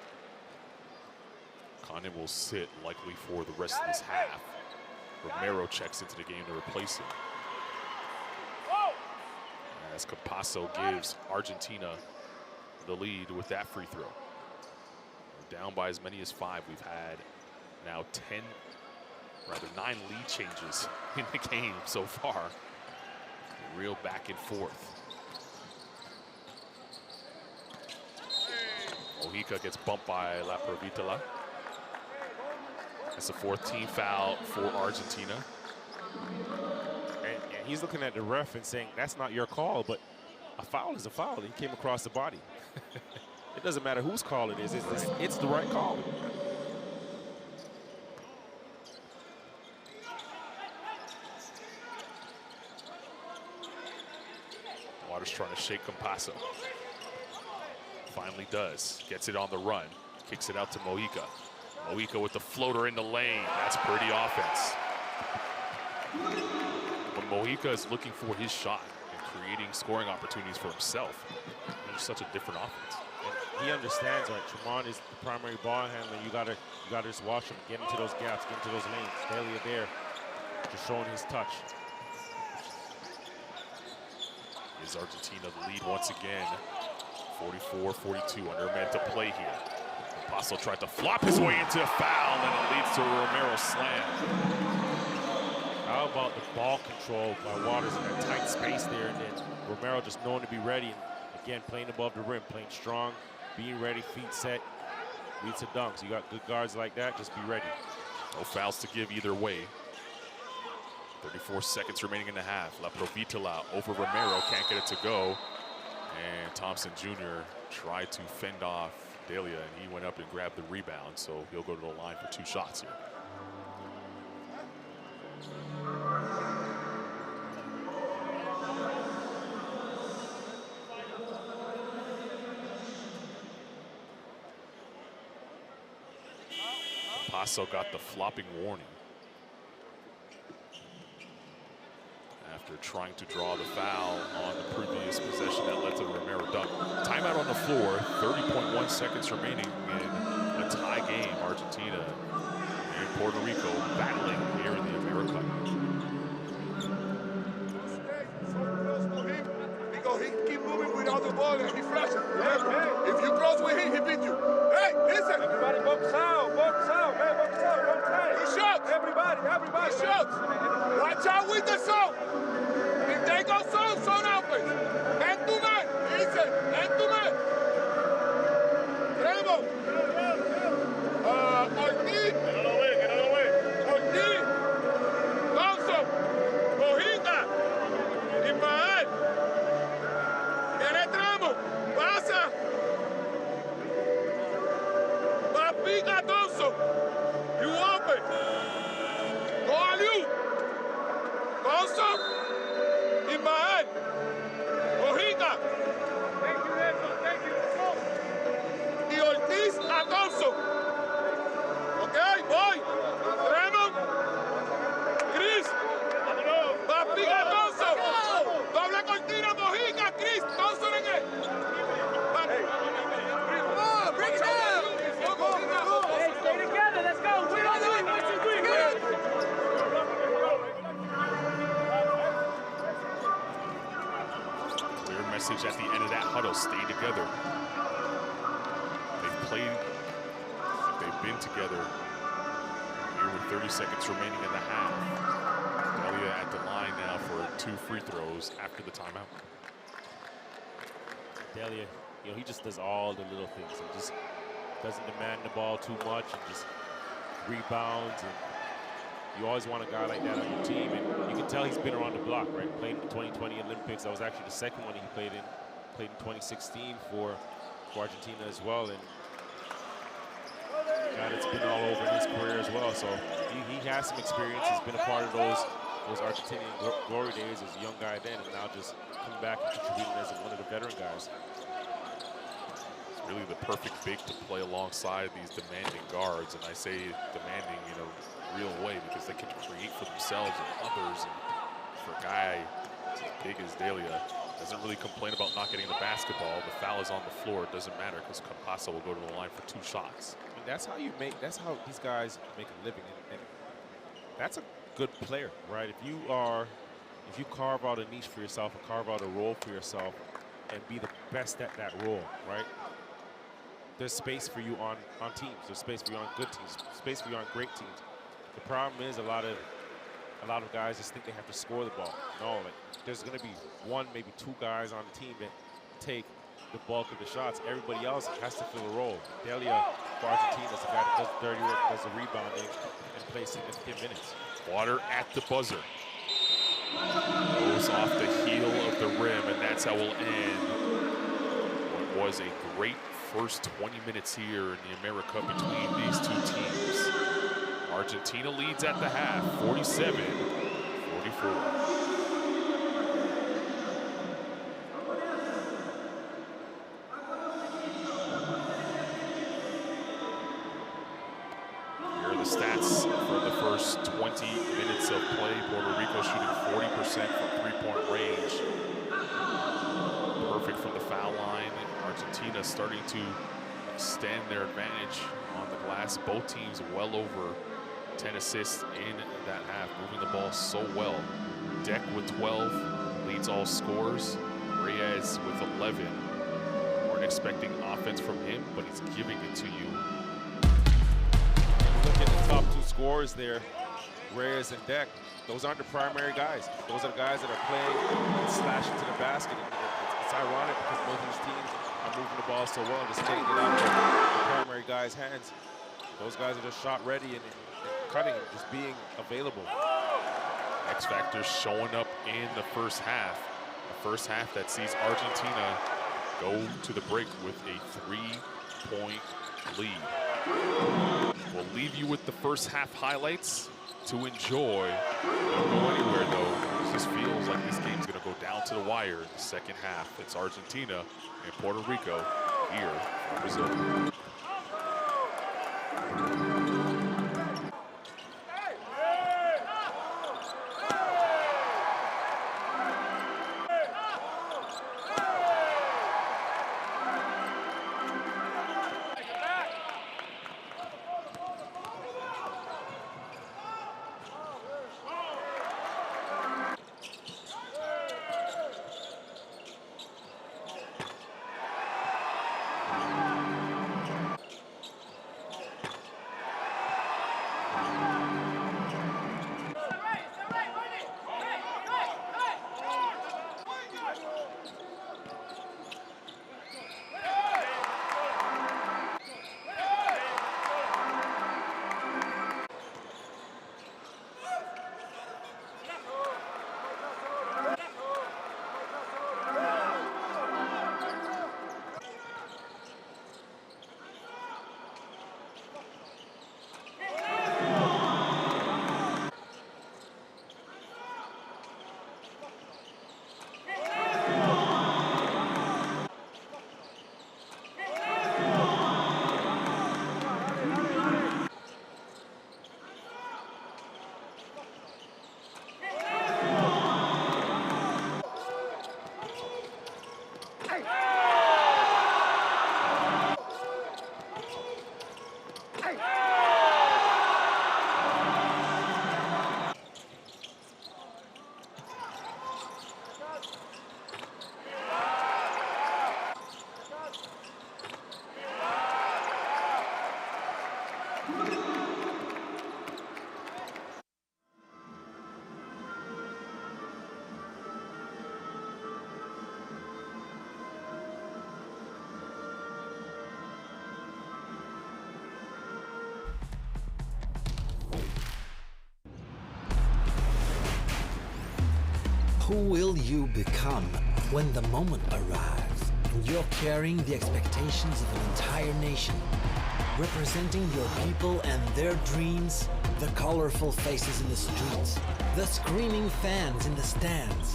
Condit will sit likely for the rest of this half. Romero checks into the game to replace him. As Campasso gives Argentina the lead with that free throw. We're down by as many as 5. We've had now 9 lead changes in the game so far. Real back and forth. Mojica gets bumped by La Provitola. That's the 4th team foul for Argentina. he's looking at the ref and saying, that's not your call, but a foul is a foul. He came across the body. It doesn't matter whose call it is. It's the right call. Waters trying to shake Campasso. Finally does. Gets it on the run. Kicks it out to Mojica. Mojica with the floater in the lane. That's pretty offense. But Mojica is looking for his shot and creating scoring opportunities for himself. There's such a different offense. And he understands, right? Tremont is the primary ball handler. You gotta just watch him get into those gaps, get into those lanes. Delia there, just showing his touch. Is Argentina the lead once again? 44-42, under a minute to play here. Campasso tried to flop his way into a foul, and it leads to a Romero slam. How about the ball control by Waters in that tight space there, and then Romero just knowing to be ready. And again, playing above the rim, playing strong, being ready, feet set, leads to dunks. You got good guards like that, just be ready. No fouls to give either way. 34 seconds remaining in the half. La Provitola over Romero, can't get it to go. And Thompson Jr. tried to fend off Delia, and he went up and grabbed the rebound, so he'll go to the line for 2 shots here. Paso got the flopping warning after trying to draw the foul on the previous possession that led to the Romero dunk. Timeout on the floor, 30.1 seconds remaining in a tie game. Argentina and Puerto Rico battling here in the AmeriCup. Because he keep moving without the ball and he flashes. If you cross with him, he beat you. Hey, listen. Everybody box out, hey, box out, don't take. He shots. Everybody. He shots. Watch out with the zone. If they go zone offense. Man to man. Listen, man to man. Trevor. Ortiz. Ortiz. Thompson. Mojica. Ismael. Penetramos. Pasa. Papica Thompson. You open. Go alley. Thompson. Ismael. Mojica. Thank you. Y Ortiz a Thompson. Okay, voy. Tremont. Chris. Papica Thompson. Doble cortina, Mojica, Chris. Thompson en él. Bring it down. Hey, stay together. Let's go. 1, 2, 3. Clear message at the end of that huddle, stay together. They've played, they've been together here with 30 seconds remaining in the half. Delia at the line now for 2 free throws after the timeout. Delia, he just does all the little things. He just doesn't demand the ball too much and just rebounds. And you always want a guy like that on your team. And you can tell he's been around the block, right? Played in the 2020 Olympics. That was actually the second one he played in. Played in 2016 for Argentina as well. And God, it's been all over in his career as well. So he has some experience. He's been a part of those Argentinian glory days as a young guy then, and now just coming back and contributing as one of the veteran guys. It's really the perfect big to play alongside these demanding guards, and I say demanding in a real way because they can create for themselves and others. And for a guy as big as Delia, doesn't really complain about not getting the basketball. The foul is on the floor. It doesn't matter because Campasso will go to the line for 2 shots. I mean, that's how these guys make a living, and that's a good player, right? If you carve out a niche for yourself and carve out a role for yourself and be the best at that role, right? There's space for you on teams. There's space for you on good teams. Space for you on great teams. The problem is a lot of guys just think they have to score the ball. No, like there's going to be 1, maybe 2 guys on the team that take the bulk of the shots. Everybody else has to fill a role. Delia for Argentina is the guy that does dirty work, does the rebounding, and plays significant minutes. Water at the buzzer. Goes off the heel of the rim, and that's how we'll end what was a great first 20 minutes here in the AmeriCup between these two teams. Argentina leads at the half, 47-44. Stats for the first 20 minutes of play. Puerto Rico shooting 40% from three-point range. Perfect from the foul line. Argentina starting to extend their advantage on the glass. Both teams well over 10 assists in that half, moving the ball so well. Deck with 12, leads all scorers. Reyes with 11. Weren't expecting offense from him, but he's giving it to you. Look at the top two scorers there, Reyes and Deck. Those aren't the primary guys. Those are the guys that are playing and slashing to the basket. And it's ironic because both of these teams are moving the ball so well, just getting it out of the primary guys' hands. Those guys are just shot ready and cutting and just being available. X Factor showing up in the first half. The first half that sees Argentina go to the break with a 3-point lead. We'll leave you with the first half highlights to enjoy. Don't go anywhere though. This feels like this game's gonna go down to the wire in the second half. It's Argentina and Puerto Rico here from Brazil. Who will you become when the moment arrives and you're carrying the expectations of an entire nation, representing your people and their dreams, the colorful faces in the streets, the screaming fans in the stands?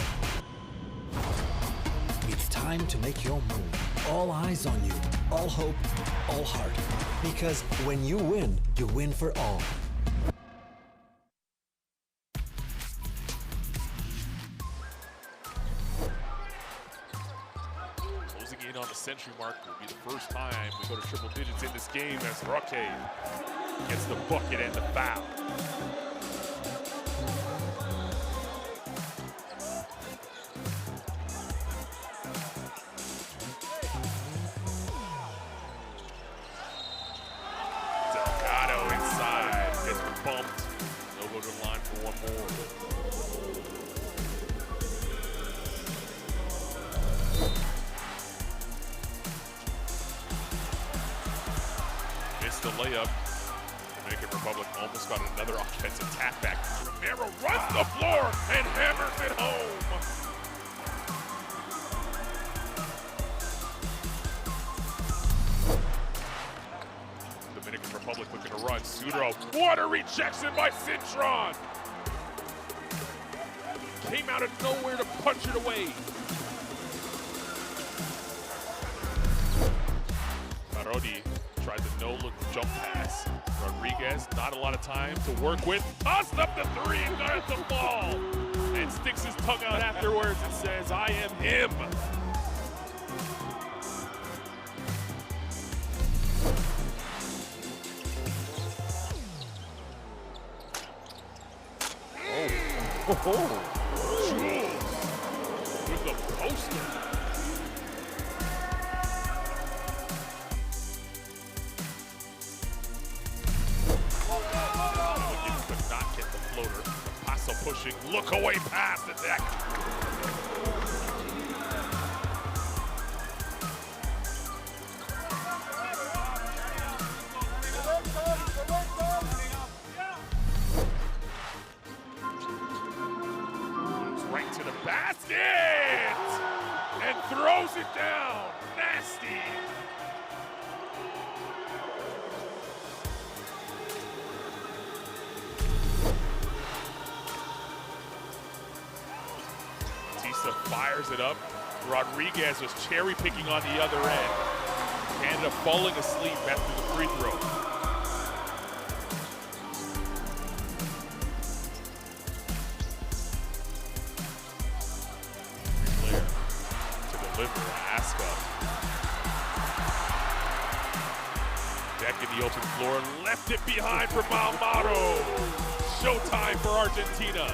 It's time to make your move. All eyes on you, all hope, all heart. Because when you win for all. On the century mark will be the first time we go to triple digits in this game as Roque gets the bucket and the foul. Delgado inside, gets bumped. They'll go to the line for one more. The layup to make it Republic almost got another offensive tap back. Romero runs the floor and hammers it home. Dominican Republic looking to run. Sudro, what a rejection by Cintron! Came out of nowhere to punch it away. Marodi tried the no-look jump pass. Rodriguez, not a lot of time to work with. Tossed up the three and got at the ball. And sticks his tongue out afterwards and says, I am him. Jules with the poster. Could not get the floater. Paso pushing, look away past the deck. Right to the basket and throws it down. Nasty. Batista fires it up. Rodriguez was cherry picking on the other end. Canada falling asleep after the free throw. Aska. Deck in the open floor, left it behind for Malmado. Showtime for Argentina.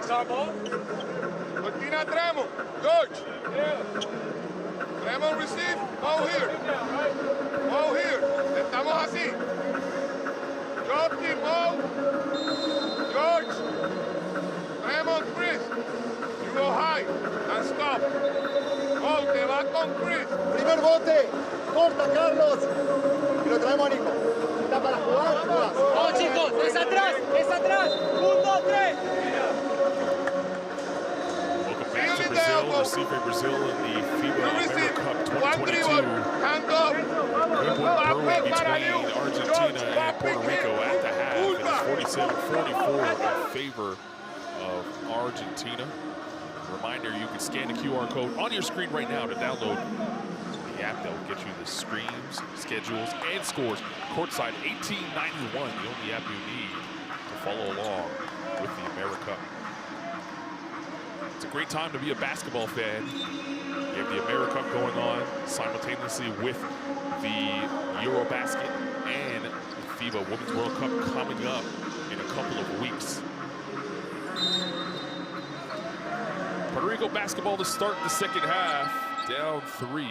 Cortina Tremont. George. Tremont receive. Go here. Go here. Estamos así. Justin, go. George. Tremont, Chris. You go high and stop. Go, te va con Chris. Primer bote, corta Carlos y lo traemos a Nico. Está para jugar, jugás. Vamos chicos, es atrás, es atrás. 1, 2, 3. Welcome back to Brazil. Recife, Brazil in the FIBA AmeriCup 2022. Hand up. Good one brewing between Argentina and Puerto Rico at the half. It is 47-44 in favor of Argentina. Reminder, you can scan the QR code on your screen right now to download the app that will get you the streams, schedules, and scores. Courtside 1891, the only app you need to follow along with the AmeriCup. It's a great time to be a basketball fan. You have the AmeriCup going on simultaneously with the Eurobasket and the FIBA Women's World Cup coming up in a couple of weeks. Puerto Rico basketball to start the second half, down 3.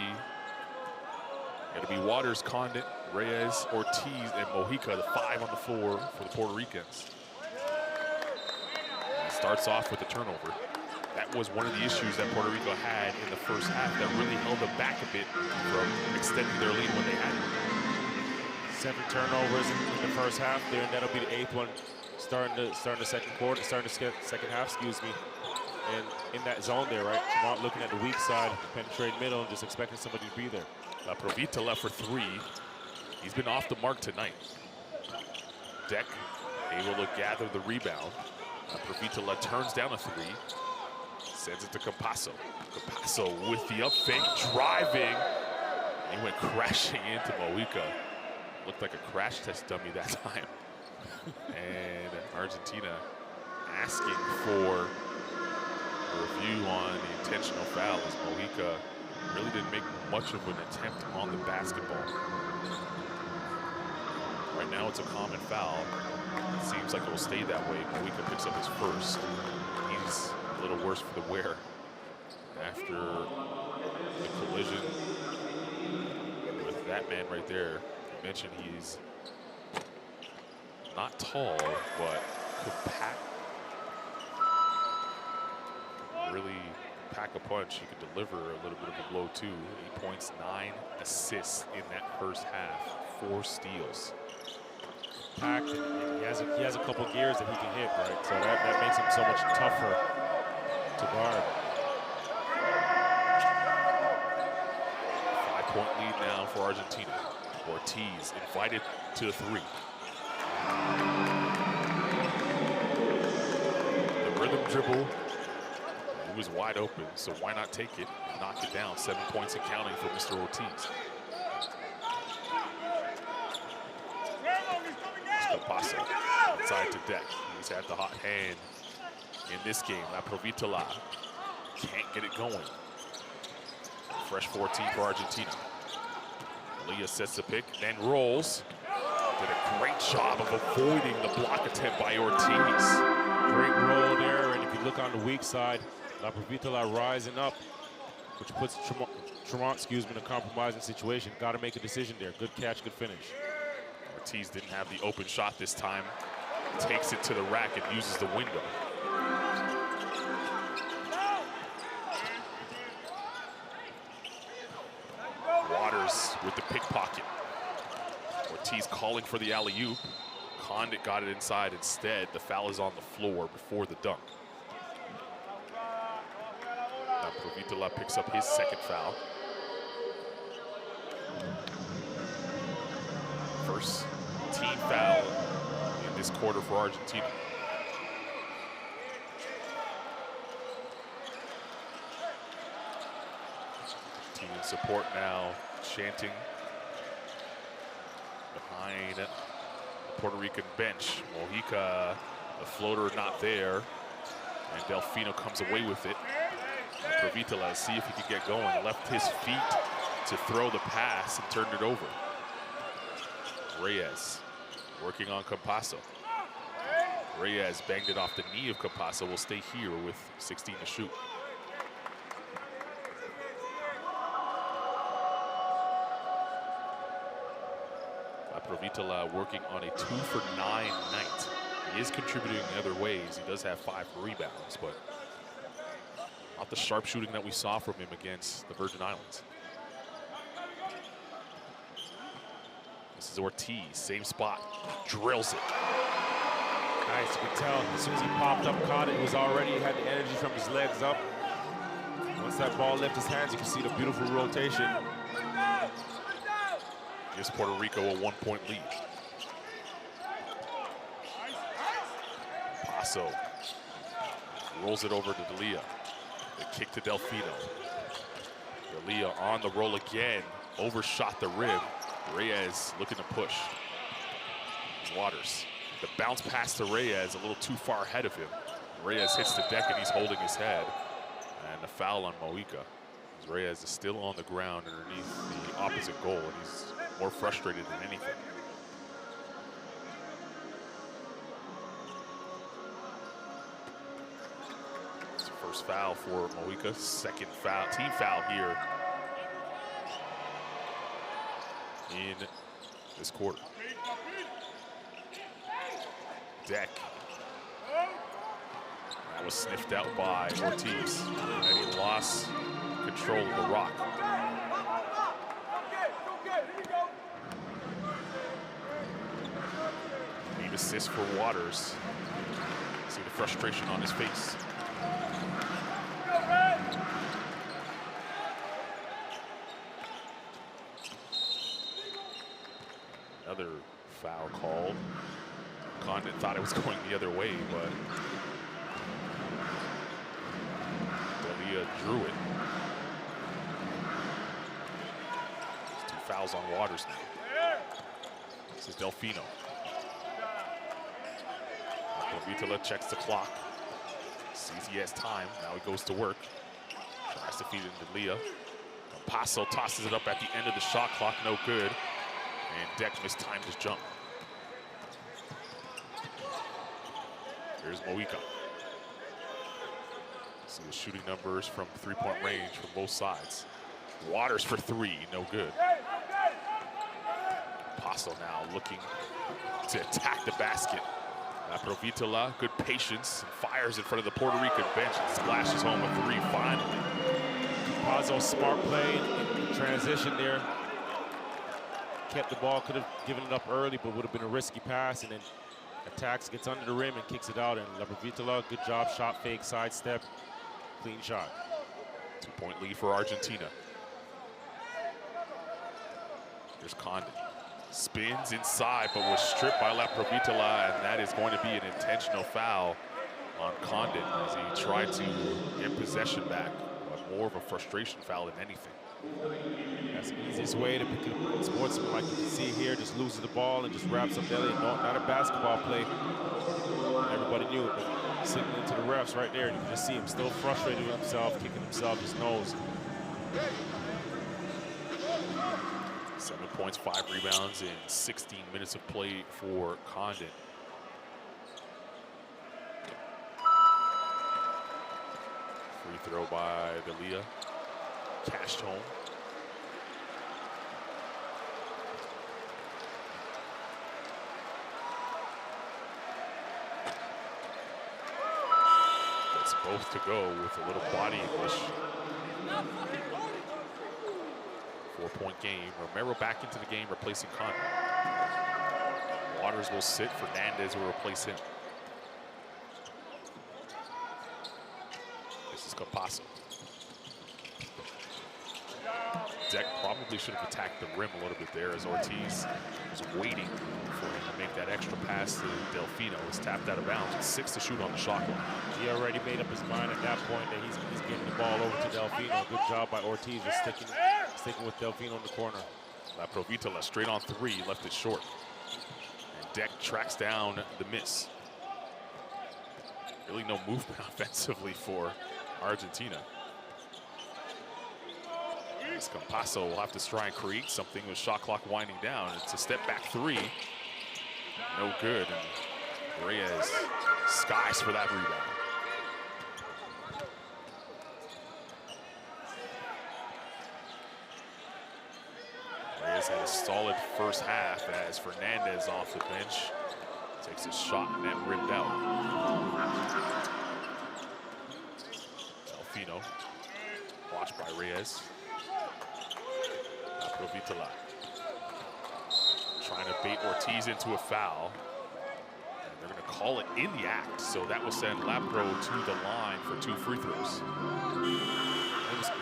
It'll be Waters, Condit, Reyes, Ortiz, and Mojica, the 5 on the floor for the Puerto Ricans. It starts off with a turnover. That was one of the issues that Puerto Rico had in the first half that really held them back a bit from extending their lead when they had it. 7 turnovers in the first half there, and that'll be the 8th one starting the second half, excuse me. And in that zone there, right? Tremont looking at the weak side, penetrating middle, and just expecting somebody to be there. Provita left for 3. He's been off the mark tonight. Deck able to gather the rebound. Provita turns down a 3. Sends it to Campasso. Campasso with the up fake, driving. He went crashing into Mojica. Looked like a crash test dummy that time. And Argentina asking for a review on the intentional foul as Mojica really didn't make much of an attempt on the basketball. Right now it's a common foul. It seems like it will stay that way. Mojica picks up his first. He's a little worse for the wear after the collision with that man right there. I mentioned he's not tall, but compact. Really pack a punch. He could deliver a little bit of a blow too. 8 points, 9 assists in that first half. 4 steals. Packed, and he has a couple gears that he can hit, right? So that makes him so much tougher to guard. 5-point lead now for Argentina. Ortiz invited to a 3. The rhythm dribble. He was wide open, so why not take it and knock it down? 7 points and counting for Mr. Ortiz. Campasso outside to Deck. He's had the hot hand in this game. La Provitola can't get it going. Fresh 14 for Argentina. Leah sets the pick, then rolls. Did a great job of avoiding the block attempt by Ortiz. Great roll there, and if you look on the weak side, La Provitola rising up, which puts Tremont, in a compromising situation. Got to make a decision there. Good catch, good finish. Ortiz didn't have the open shot this time. Takes it to the rack and uses the window. Waters with the pickpocket. Ortiz calling for the alley-oop. Condit got it inside instead. The foul is on the floor before the dunk. Now Provitola picks up his second foul. First team foul in this quarter for Argentina. Team in support now, chanting behind the Puerto Rican bench. Mojica, the floater not there, and Delfino comes away with it. Provitola, see if he could get going. Left his feet to throw the pass and turned it over. Reyes working on Campasso. Reyes banged it off the knee of Campasso. Will stay here with 16 to shoot. Provitola working on a 2-for-9 night. He is contributing in other ways. He does have 5 rebounds, but not the sharp shooting that we saw from him against the Virgin Islands. This is Ortiz, same spot, drills it. Nice, you can tell as soon as he popped up, caught it, he was already had the energy from his legs up. Once that ball left his hands, you can see the beautiful rotation. Gives Puerto Rico a 1-point lead. Paso rolls it over to D'Elia. The kick to Delfino. D'Elia on the roll again, overshot the rim. Reyes looking to push. Waters. The bounce pass to Reyes a little too far ahead of him. Reyes hits the deck and he's holding his head. And the foul on Mojica. Reyes is still on the ground underneath the opposite goal, and he's more frustrated than anything. It's the first foul for Mojica, second foul, team foul here in this quarter. Deck. That was sniffed out by Ortiz, and he lost control of the rock. Neat assist for Waters. See the frustration on his face. Another foul called. Condon thought it was going the other way, but D'Elia drew it. There's 2 fouls on Waters now. This is Delfino. Provitola checks the clock. Sees he has time. Now he goes to work. Tries to feed it into D'Elia. Paso tosses it up at the end of the shot clock. No good. And Deck mistimed his jump. Here's Mojica. See the shooting numbers from 3-point range from both sides. Waters for 3, no good. Paso now looking to attack the basket. Provitola, good patience, and fires in front of the Puerto Rican bench and splashes home a 3 finally. Paso smart play in transition there. Kept the ball, could have given it up early, but would have been a risky pass, and then attacks, gets under the rim and kicks it out. And Provitola, good job, shot fake, sidestep, clean shot. 2-point lead for Argentina. Here's Condon. Spins inside, but was stripped by Provitola, and that is going to be an intentional foul on Condon as he tried to get possession back, but more of a frustration foul than anything. That's the easiest way to pick a sportsman like you can see here. Just loses the ball and just wraps up Elliott. No, not a basketball play. Everybody knew it, but sitting into the refs right there, you can just see him still frustrated with himself, kicking himself his nose. 7 points, 5 rebounds in 16 minutes of play for Condon. Free throw by D'Elia. Cashed home. Gets both to go with a little body English. 4-point game. Romero back into the game, replacing Condon. Waters will sit. Fernandez will replace him. This is Campasso. Deck probably should have attacked the rim a little bit there as Ortiz was waiting for him to make that extra pass to Delfino. It's tapped out of bounds. It's 6 to shoot on the shot clock. He already made up his mind at that point that he's getting the ball over to Delfino. Good job by Ortiz of sticking with Delfino in the corner. Provitola straight on 3, left it short. And Deck tracks down the miss. Really no movement offensively for Argentina. Campasso will have to try and create something with shot clock winding down. It's a step back 3. No good. And Reyes skies for that rebound. Reyes had a solid first half as Fernandez off the bench takes a shot and that ripped out. Delfino, watched by Reyes. Provitola trying to bait Ortiz into a foul. And they're going to call it in the act. So that will send Lapro to the line for 2 free throws.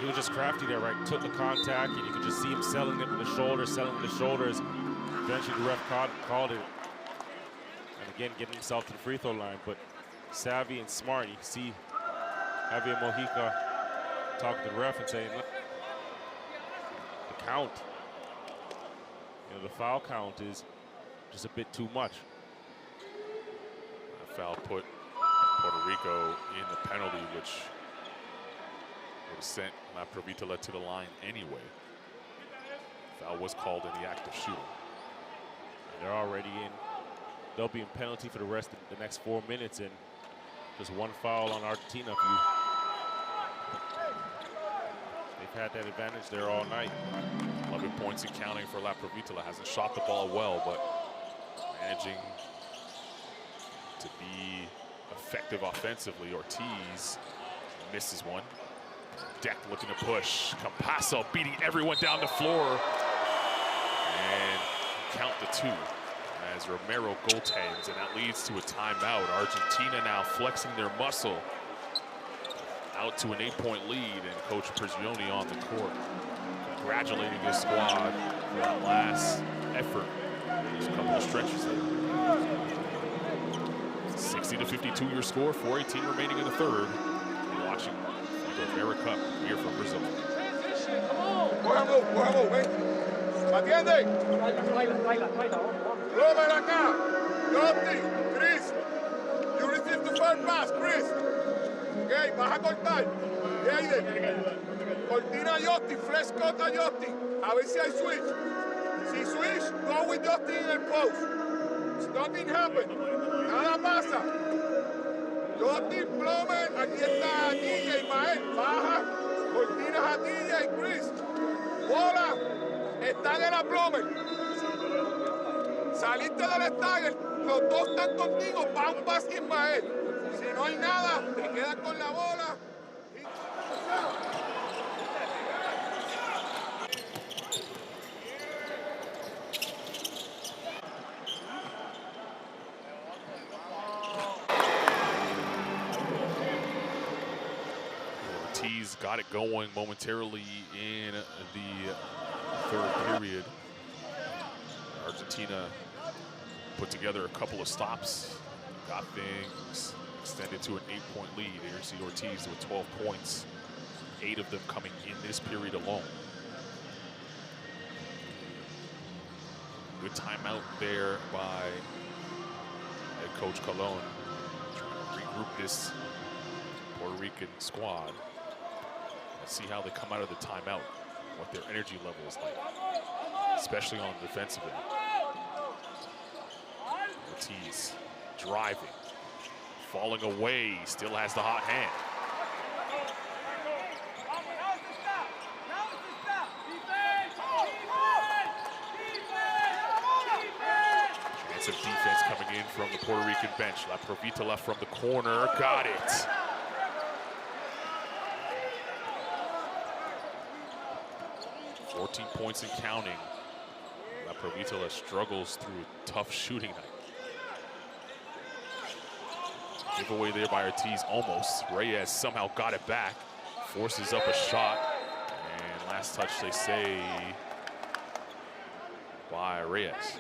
He was just crafty there, right? Took the contact, and you could just see him selling it with the shoulders, Eventually, the ref called it. And again, getting himself to the free throw line. But savvy and smart. You can see Javier Mojica talking to the ref and saying, look, the count, the foul count is just a bit too much. That foul put Puerto Rico in the penalty, which would have sent La Provitola to the line anyway. Foul was called in the act of shooting. And they're already in. They'll be in penalty for the rest of the next 4 minutes, and just 1 foul on Argentina. They've had that advantage there all night. 11 points and counting for La Provitola. Hasn't shot the ball well, but managing to be effective offensively. Ortiz misses one. Deck looking to push. Campasso beating everyone down the floor. And count the 2 as Romero goaltends, and that leads to a timeout. Argentina now flexing their muscle out to an 8-point lead, and Coach Prigioni on the court congratulating his squad for that last effort. There's a couple of stretches there. 60-52 your score, 4:18 remaining in the third. You're watching the AmeriCup here from Brazil. Cojamos, ven. ¿Me atiende? Robert acá. Yotti, Chris. You receive the first pass, Chris. Okay, vas a cortar. Aiden. Cortina Yotti, fresh cut a Yotti. A ver si hay switch. Si switch, go with Yotti in el post. Nothing happen. Nada pasa. Yotti, Plomer, aquí está DJ, Mael. Baja. Cortinas a DJ, Chris. Bola. Stagger a Plomer. Saliste del Stagger. Los 2 están contigo. Va un pass Ismael. Si no hay nada, te quedas con la bola. Ortiz got it going momentarily in the third period. Argentina put together a couple of stops, got things extended to an 8-point lead. Here you see Ortiz with 12 points, 8 of them coming in this period alone. Good timeout there by head coach Colon, trying to regroup this Puerto Rican squad. Let's see how they come out of the timeout, what their energy level is like, especially on the defensive end. Ortiz driving, falling away, still has the hot hand. Chance of defense coming in from the Puerto Rican bench. La Provitola from the corner, got it. Points and counting. La Provitola struggles through a tough shooting night. Giveaway there by Ortiz, almost. Reyes somehow got it back, forces up a shot, and last touch, they say, by Reyes.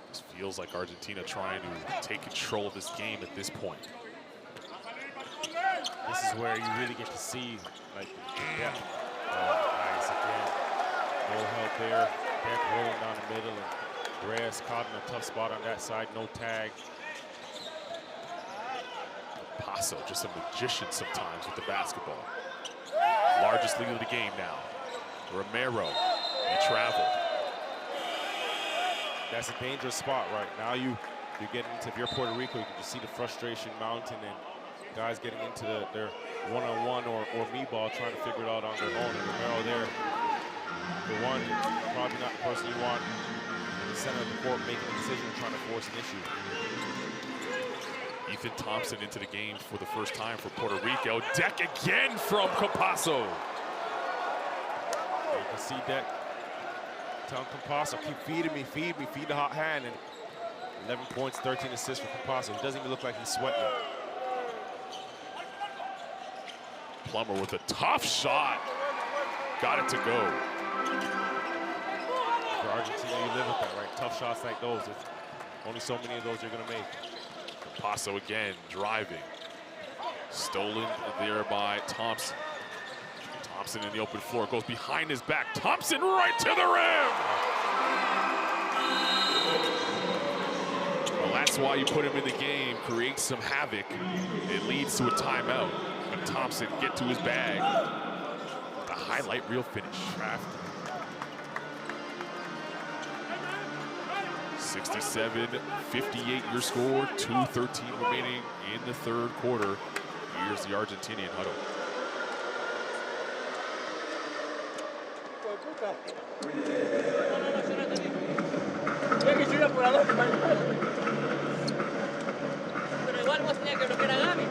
This feels like Argentina trying to take control of this game at this point. This is where you really get to see, like, depth. Nice again. No help there. Deck rolling down the middle, and Reyes caught in a tough spot on that side. No tag. Paso, just a magician sometimes with the basketball. Largest lead of the game now. Romero He traveled. That's a dangerous spot right now. You're getting into, if you're Puerto Rico, you can just see the frustration mounting and guys getting into their one-on-one or me ball, trying to figure it out on their own. And Romero there, the one, probably not the person you want in the center of the court making a decision and trying to force an issue. Ethan Thompson into the game for the first time for Puerto Rico. Deck again from Campasso. You can see Deck telling Campasso, keep feeding me, feed the hot hand. And 11 points, 13 assists for Campasso. He doesn't even look like he's sweating. Plummer with a tough shot. Got it to go. For Argentina, you live with that, right? Tough shots like those. It's only so many of those you're going to make. Campasso again, driving. Stolen there by Thompson. Thompson in the open floor, goes behind his back. Thompson right to the rim! Well, that's why you put him in the game, create some havoc. It leads to a timeout. But Thompson get to his bag. The highlight reel finish. 67-58 your score, 2:13 remaining in the third quarter. Here's the Argentinian huddle. Pero igual vos tenías que bloquear a Gaby.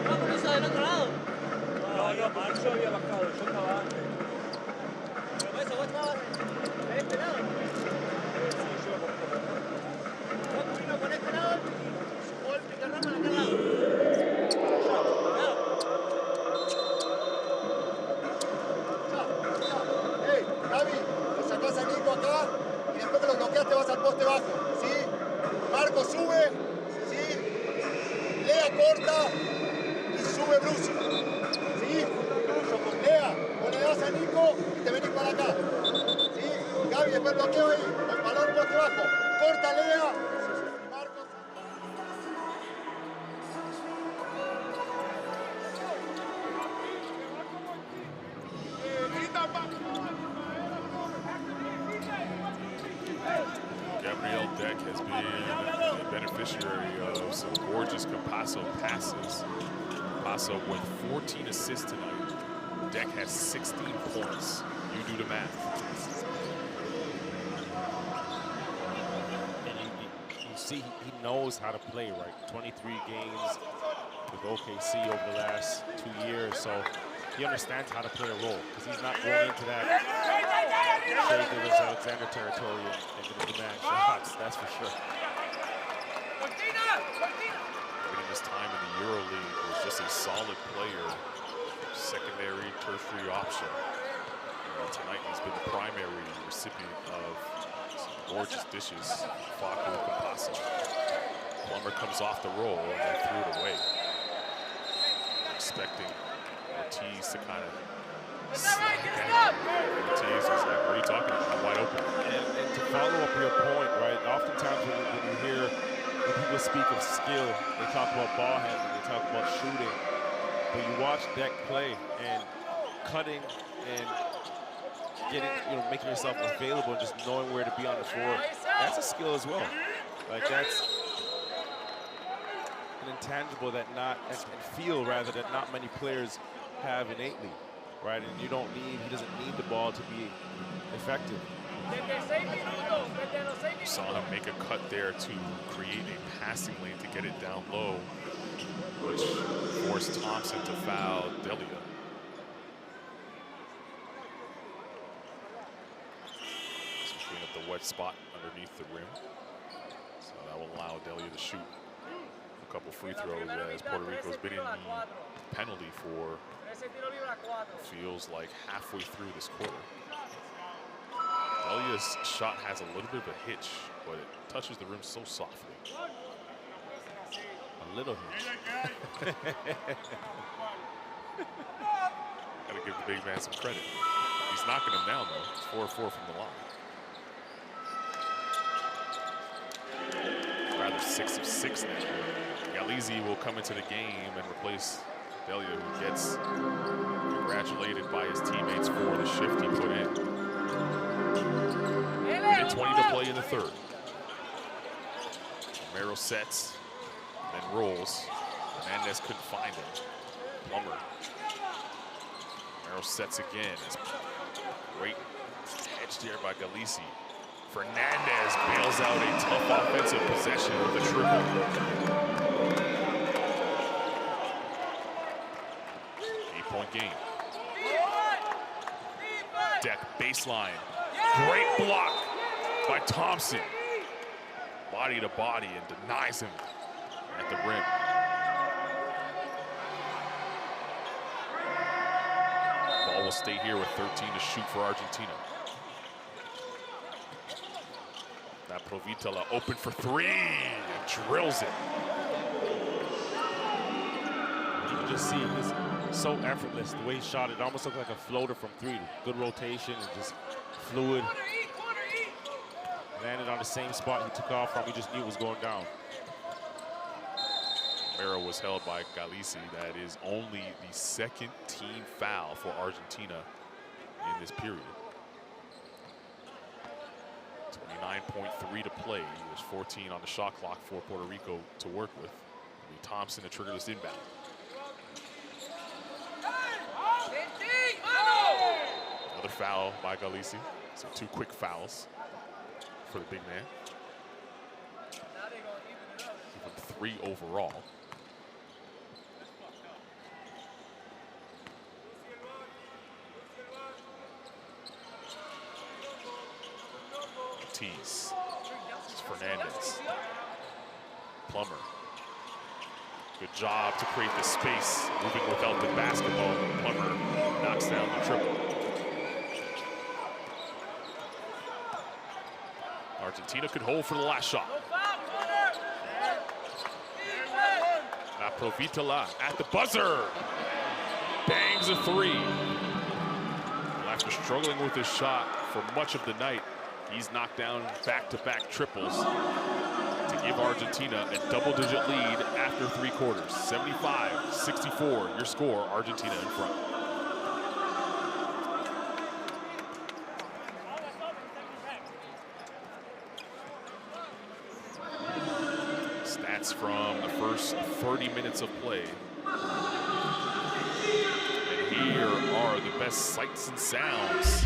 ¿Cómo lo hizo del otro lado? No, Marcio había bajado, yo estaba antes. Pero por eso vos estabas de este lado. Vos vino por este lado y jugó el pick and roll para aquel lado. Hey, Gaby, lo sacás a Nico acá y después que lo bloqueas te vas al poste bajo, ¿sí? Marco sube, ¿sí? Lea corta y sube Bruce, ¿sí? Lea, o le das a Nico y te venís para acá, ¿sí? Gaby, después bloqueo ahí, el balón poste bajo, corta Lea, Marco. Gabriel Deck has been a beneficiary of some gorgeous Campasso passes. Campasso with 14 assists tonight. Deck has 16 points. You do the math. You see, he knows how to play, right? 23 games with OKC over the last 2 years, so he understands how to play a role because he's not going into that Shea Gilgeous-Alexander territory and going to demand shots, that's for sure. Winning his time in the EuroLeague, was just a solid player, secondary, tertiary option. And tonight he's been the primary recipient of some gorgeous dishes. Facu Campasso. Plummer comes off the roll and they threw it away. Expecting Ortiz to kind of slide down. Ortiz was like, what are you talking about? I'm wide open. And to follow up your point, right, oftentimes when you hear when people speak of skill, they talk about ball handling, they talk about shooting, but you watch Deck play and cutting and getting, making yourself available and just knowing where to be on the floor, that's a skill as well. Like that's an intangible that and feel rather that not many players have innately, right? And he doesn't need the ball to be effective. You saw him make a cut there to create a passing lane to get it down low, which forced Thompson to foul Delia. So clean up the wet spot underneath the rim. So that will allow Delia to shoot a couple free throws as Puerto Rico's been in the penalty for feels like halfway through this quarter. Delia's shot has a little bit of a hitch, but it touches the rim so softly. A little hitch. Gotta give the big man some credit. He's knocking him down though. It's 4-4 from the line. Rather 6 of 6 now. Galizzi will come into the game and replace Delia, who gets congratulated by his teammates for the shift he put in. third. Romero sets, then rolls. Hernandez couldn't find him. Plummer. Romero sets again. It's great hedged here by Galisi. Fernandez bails out a tough offensive possession with a triple. 8-point game. Deck baseline. Great block by Thompson. Body to body and denies him at the rim. Ball will stay here with 13 to shoot for Argentina. That Provitola open for three and drills it. You can just see it's so effortless the way he shot it. Almost looked like a floater from three. Good rotation and just fluid. Landed on the same spot he took off from. He just knew it was going down. Romero was held by Galisi. That is only the second team foul for Argentina in this period. 29.3 to play. There's 14 on the shot clock for Puerto Rico to work with. Thompson to trigger this inbound. Another foul by Galisi. So 2 quick fouls for the big man. Even 3 overall. Tease. It's Fernandez. Plummer. Good job to create the space. Moving without the basketball. Plummer knocks down the triple. Argentina could hold for the last shot. Now Provitola at the buzzer. Bangs a 3. After struggling with his shot for much of the night, he's knocked down back-to-back triples to give Argentina a double-digit lead after 3 quarters. 75-64, your score, Argentina in front. Stats from the first 30 minutes of play. And here are the best sights and sounds.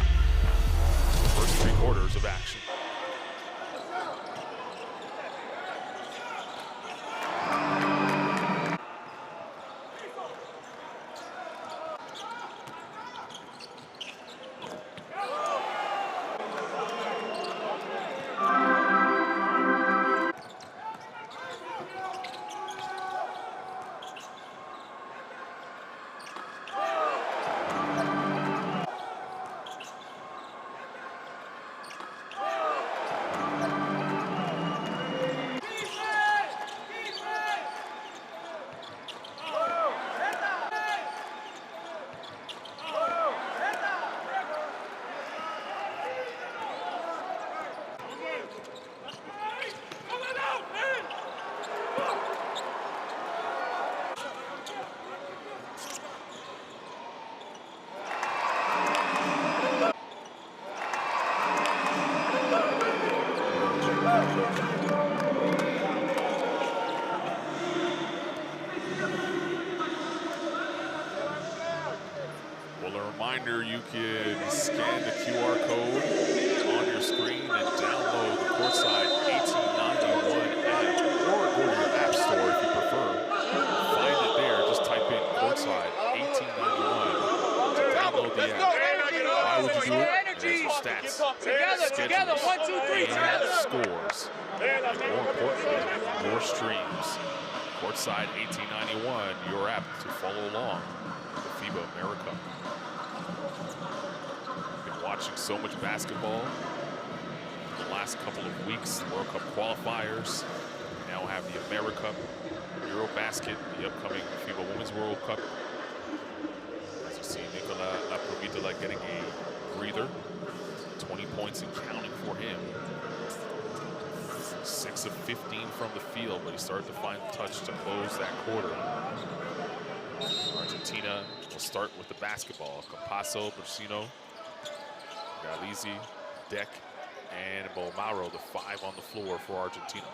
First 3 quarters of action. You can scan the QR code on your screen and download the Courtside 1891 app, or go to your app store if you prefer. Find it there. Just type in Courtside 1891 to download the app. Why would you do it? There's stats, schedules, and scores. More importantly, more streams. Courtside 1891, your app to follow along with the FIBA AmeriCup. Watching so much basketball in the last couple of weeks. World Cup qualifiers. We now have the AmeriCup, Eurobasket, the upcoming FIBA Women's World Cup. As you see, Nicola Provitola getting a breather. 20 points and counting for him. 6 of 15 from the field, but he started to find the touch to close that quarter. Argentina will start with the basketball. Campasso, Brusino, Galisi, Deck, and Bolmaro, the 5 on the floor for Argentina.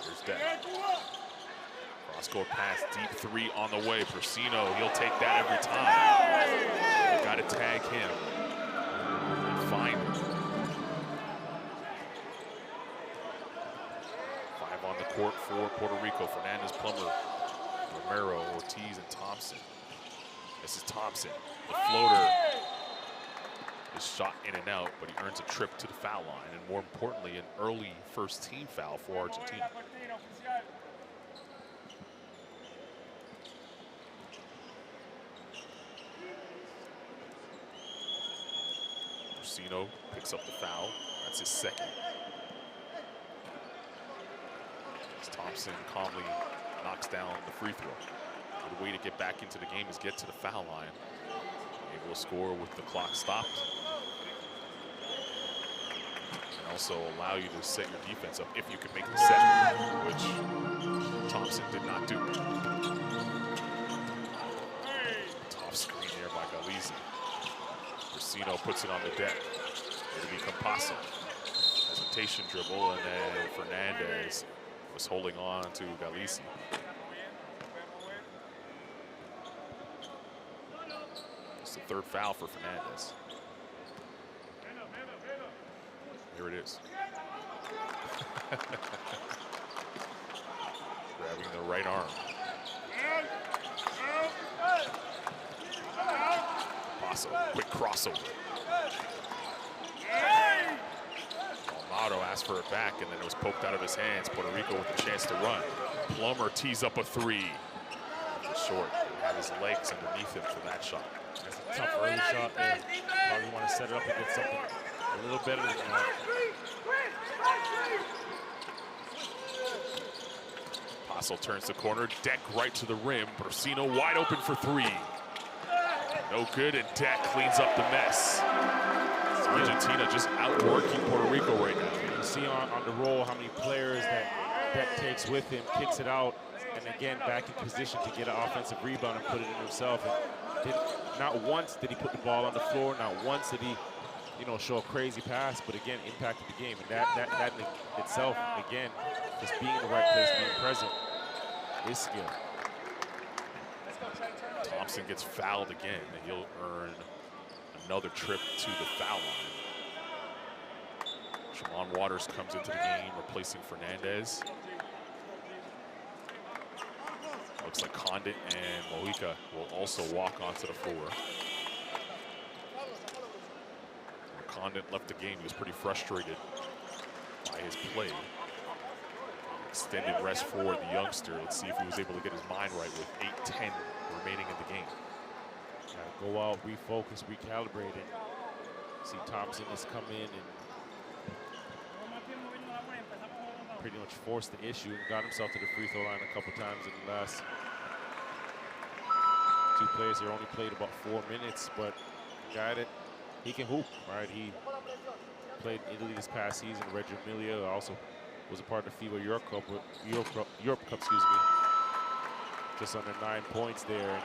Here's Deck. Cross-court pass, deep 3 on the way. Persino, he'll take that every time. Got to tag him and find him. 5 on the court for Puerto Rico. Fernandez, Plummer, Romero, Ortiz, and Thompson. This is Thompson. The floater is shot in and out, but he earns a trip to the foul line, and more importantly, an early first-team foul for Argentina. Persino picks up the foul. That's his second. As Thompson calmly knocks down the free throw. The way to get back into the game is get to the foul line. Able to score with the clock stopped. And also allow you to set your defense up if you can make the set, which Thompson did not do. Tough screen there by Galizzi. Persino puts it on the deck. It'll be Campasso. Hesitation dribble, and then Fernandez was holding on to Galizzi. It's the third foul for Fernandez. Here it is. Grabbing the right arm. Paso, quick crossover. Almado asked for it back, and then it was poked out of his hands. Puerto Rico with a chance to run. Plummer tees up a 3. Short. He had his legs underneath him for that shot. That's a tough early shot there. Probably want to set it up and get something a little better than that. Paso turns the corner. Deck right to the rim. Persino wide open for 3. No good, and Deck cleans up the mess. Argentina just outworking Puerto Rico right now. You see on the roll how many players that Deck takes with him, kicks it out, and again back in position to get an offensive rebound and put it in himself. And not once did he put the ball on the floor. Not once did he, show a crazy pass. But again, impacted the game. And that in itself, again, just being in the right place, being present, is skill. Thompson gets fouled again, and he'll earn another trip to the foul line. Shamon Waters comes into the game, replacing Fernandez. Looks like Condit and Mojica will also walk onto the floor. When Condit left the game, he was pretty frustrated by his play. Extended rest for the youngster. Let's see if he was able to get his mind right with 8:10 remaining in the game. Go out, refocus, recalibrate, and see Thompson has come in and pretty much forced the issue and got himself to the free throw line a couple times in the last 2 players here. Only played about 4 minutes, but got it. He can hoop, right? He played in Italy this past season. Reggio Emilia also was a part of the FIBA Europe Cup, excuse me. Just under 9 points there.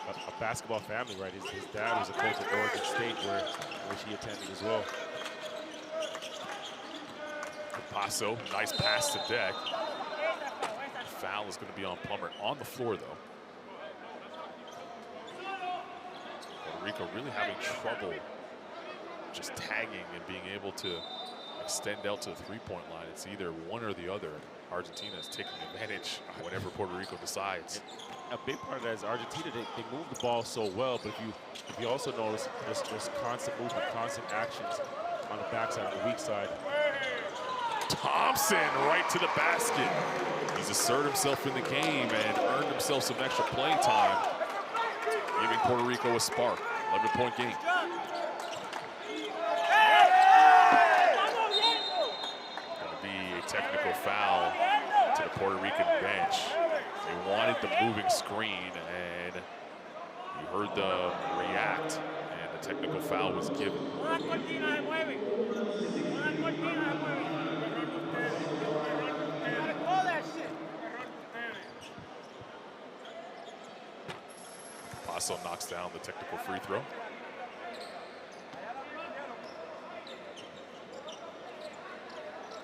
A basketball family, right? His dad was a coach at Oregon State, which he attended as well. Paso, nice pass to Deck. Foul is going to be on Plummer on the floor, though. Puerto Rico really having trouble just tagging and being able to extend out to the three-point line. It's either one or the other. Argentina is taking advantage of whatever Puerto Rico decides. And a big part of that is Argentina, they move the ball so well, but if you also notice, there's constant movement, constant actions on the backside, on the weak side. Thompson right to the basket. He's asserted himself in the game and earned himself some extra playing time, giving Puerto Rico a spark. 11-point game. Going to be a technical foul to the Puerto Rican bench. They wanted the moving screen, and you heard them react, and the technical foul was given. also knocks down the technical free throw.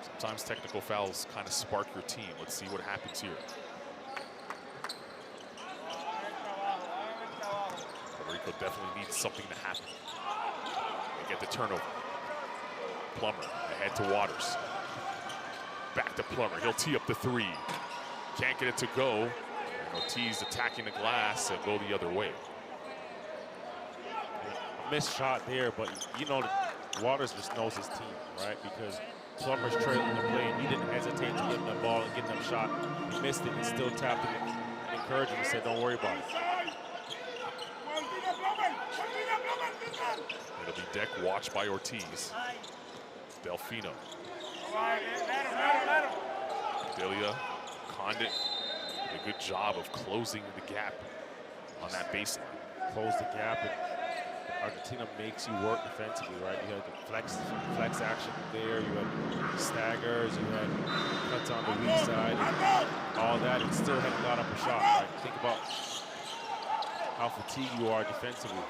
Sometimes technical fouls kind of spark your team. Let's see what happens here. Puerto Rico definitely needs something to happen. They get the turnover. Plummer ahead to Waters. Back to Plummer. He'll tee up the three. Can't get it to go. And Ortiz attacking the glass and go the other way. A missed shot there, but you know Waters just knows his team, right? Because Plummer's trailing the play, and he didn't hesitate to get him the ball and get him shot. He missed it and still tapped it and encouraged him and said, don't worry about it. It'll be deck watched by Ortiz. Delfino. Delia, Condit did a good job of closing the gap on that baseline. Close the gap, and Argentina makes you work defensively, right? You had the flex action there, you had staggers, you had cuts on the weak side, and all that, and still hadn't got up a shot, right? Think about how fatigued you are defensively.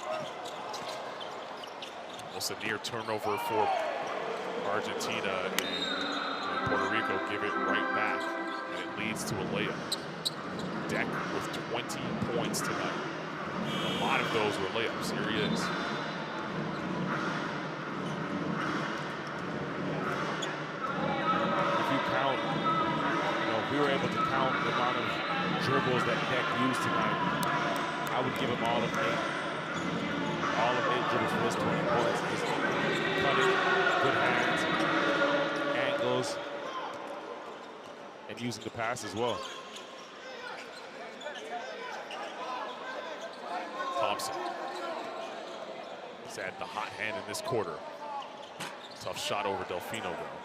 Almost a near turnover for Argentina, and Puerto Rico give it right back, and it leads to a layup. Deck with 20 points tonight. A lot of those were layups. Here he is. If you count, if we were able to count the amount of dribbles that Deck used tonight, I would give him all of 8. All of 8 dribbles for his 20 points. Just cutting, good hands, angles, and using the pass as well. Thompson. He's had the hot hand in this quarter. Tough shot over Delfino though.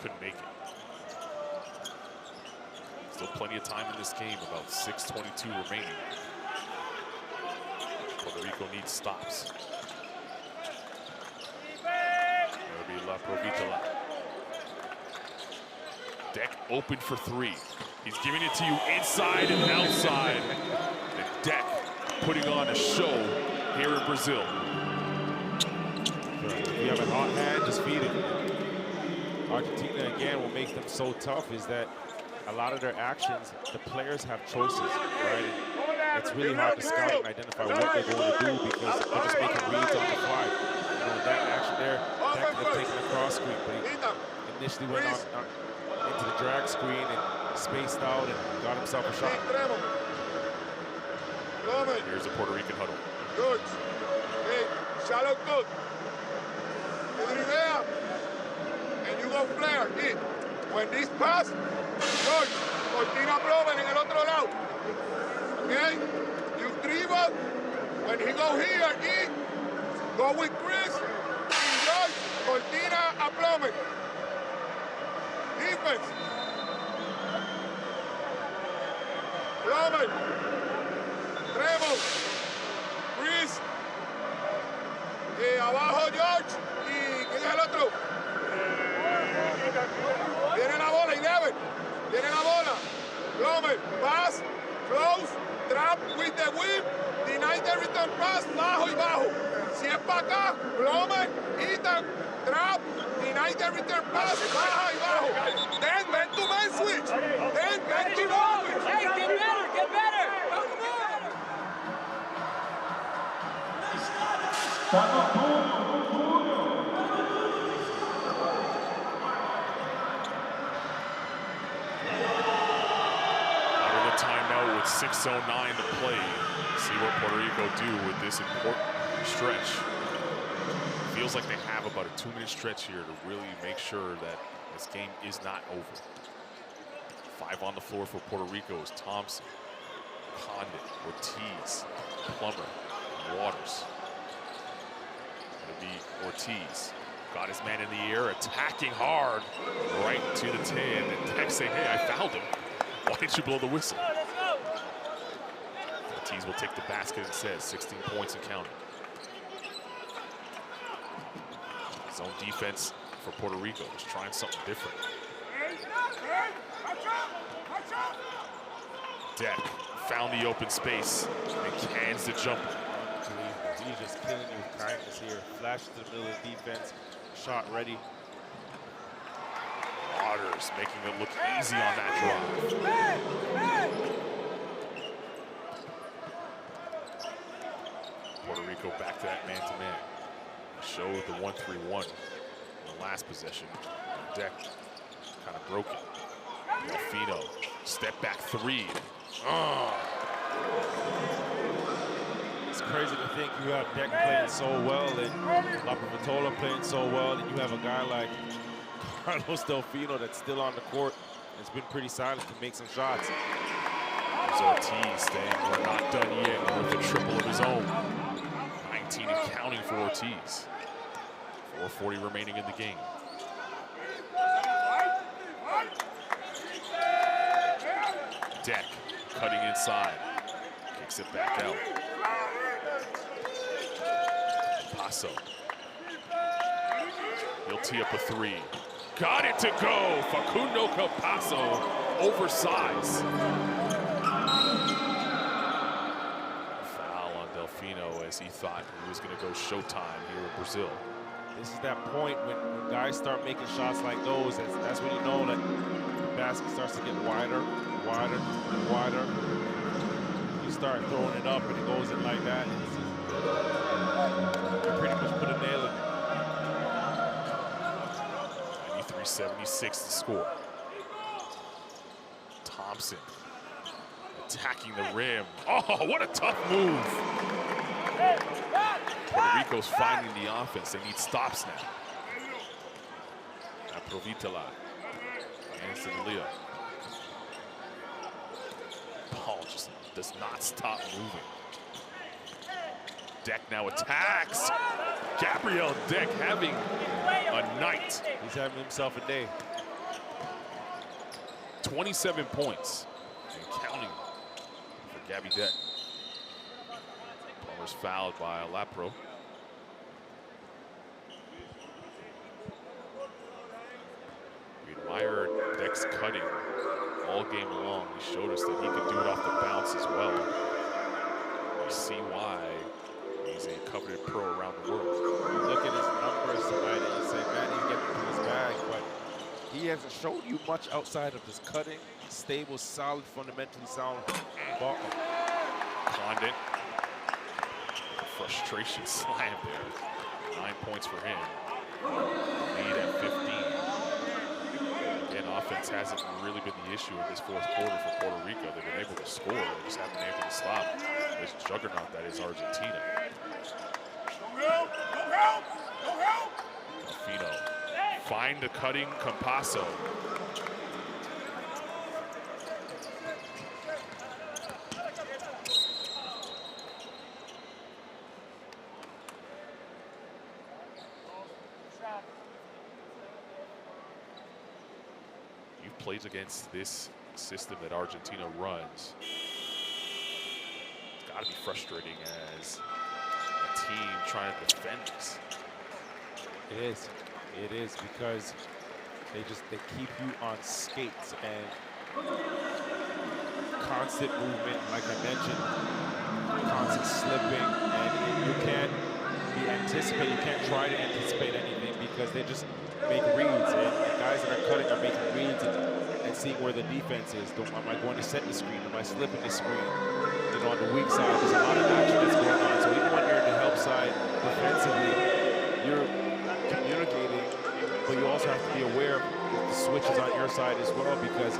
Couldn't make it. Still plenty of time in this game, about 6:22 remaining. Puerto Rico needs stops. That'll be La Provitola. Deck open for 3. He's giving it to you inside and outside. And Deck putting on a show here in Brazil. If you have a hot hand, just feed it. Argentina, again, what makes them so tough is that a lot of their actions, the players have choices, right? And it's really hard to scout and identify what they're going to do because they're just making reads on the fly. That action there, that could have taken a cross screen, but he initially went into the drag screen and spaced out and got himself a shot. Here's a Puerto Rican huddle. Good. Hey, shallow good. And you go flare. Hit. When this pass, George, Cortina Bloven en el otro lado. Okay? You dribble. When he go here, hit. Go with Chris. And George, Cortina a Bloven. Defense. Bloven. Treble. Chris. Abajo George. ¿Y quién es el otro? Viene la bola, 11. Viene la bola. Blomen, pass, close, trap with the whip. Deny the return pass, bajo y bajo. Si es para acá, Blomen, Ethan, trap, deny the return pass, baja y bajo. Then, man to man switch. Then, man to man switch. Hey, get better, get better. Timeout with 6:09 to play. See what Puerto Rico do with this important stretch. Feels like they have about a 2-minute stretch here to really make sure that this game is not over. 5 on the floor for Puerto Rico is Thompson, Condit, Ortiz, Plummer, and Waters. It'll be Ortiz. Got his man in the air, attacking hard right to the 10. And Deck saying, hey, I fouled him. Why didn't you blow the whistle? Ortiz will take the basket and says 16 points and counting. Zone defense for Puerto Rico, just trying something different. Deck found the open space and cans the jumper. He's just killing you with kindness here. Flash to the middle of the defense, shot ready. Waters making it look easy on that drive. Puerto Rico back to that man-to-man. Showed the 1-3-1 in the last possession. Deck kind of broken. Delfino, step back three. It's crazy to think you have Deck playing so well and Lapavitola playing so well, and you have a guy like Carlos Delfino that's still on the court. It's been pretty silent to make some shots. There's Ortiz saying we're not done yet with a triple of his own. 19 and counting for Ortiz. 4:40 remaining in the game. Deck cutting inside. Kicks it back out. Paso. He'll tee up a three. Got it to go. Facundo Campasso, oversized. Foul on Delfino as he thought he was going to go showtime here in Brazil. This is that point when guys start making shots like those. That's when you know that the basket starts to get wider, wider, wider. You start throwing it up and it goes in like that. You pretty much put a nail in it. 93-76 to score. Thompson attacking the rim. Oh, what a tough move. Puerto Rico's finding the offense. They need stops now. Aprovitola and Sedillia. Ball just does not stop moving. Deck now attacks. Gabriel Deck having a night. He's having himself a day. 27 points and counting for Gabby Deck. Palmer's fouled by Lapro. We admired Deck's cutting all game long. He showed us that he could do it off the bounce as well. We see why he's a coveted pro around the world. You look at his numbers tonight and you say, man, he's getting to his bag, but he hasn't showed you much outside of his cutting. Stable, solid, fundamentally sound ball. Condit. Frustration slam there. 9 points for him. Lead at 15. Again, offense hasn't really been the issue in this fourth quarter for Puerto Rico. They've been able to score, they just haven't been able to stop this juggernaut that is Argentina. Delfino. Find the cutting Campasso. You've played against this system that Argentina runs. It's got to be frustrating as a team trying to defend this. It is. It is, because they keep you on skates and constant movement, like I mentioned, constant slipping, and you can't try to anticipate anything because they just make reads, and the guys that are cutting are making reads and seeing where the defense is. Am I going to set the screen? Am I slipping the screen? You know, on the weak side, there's a lot of action that's going on. So even when you're in the help side defensively, you're communicating, but you also have to be aware of the switches on your side as well, because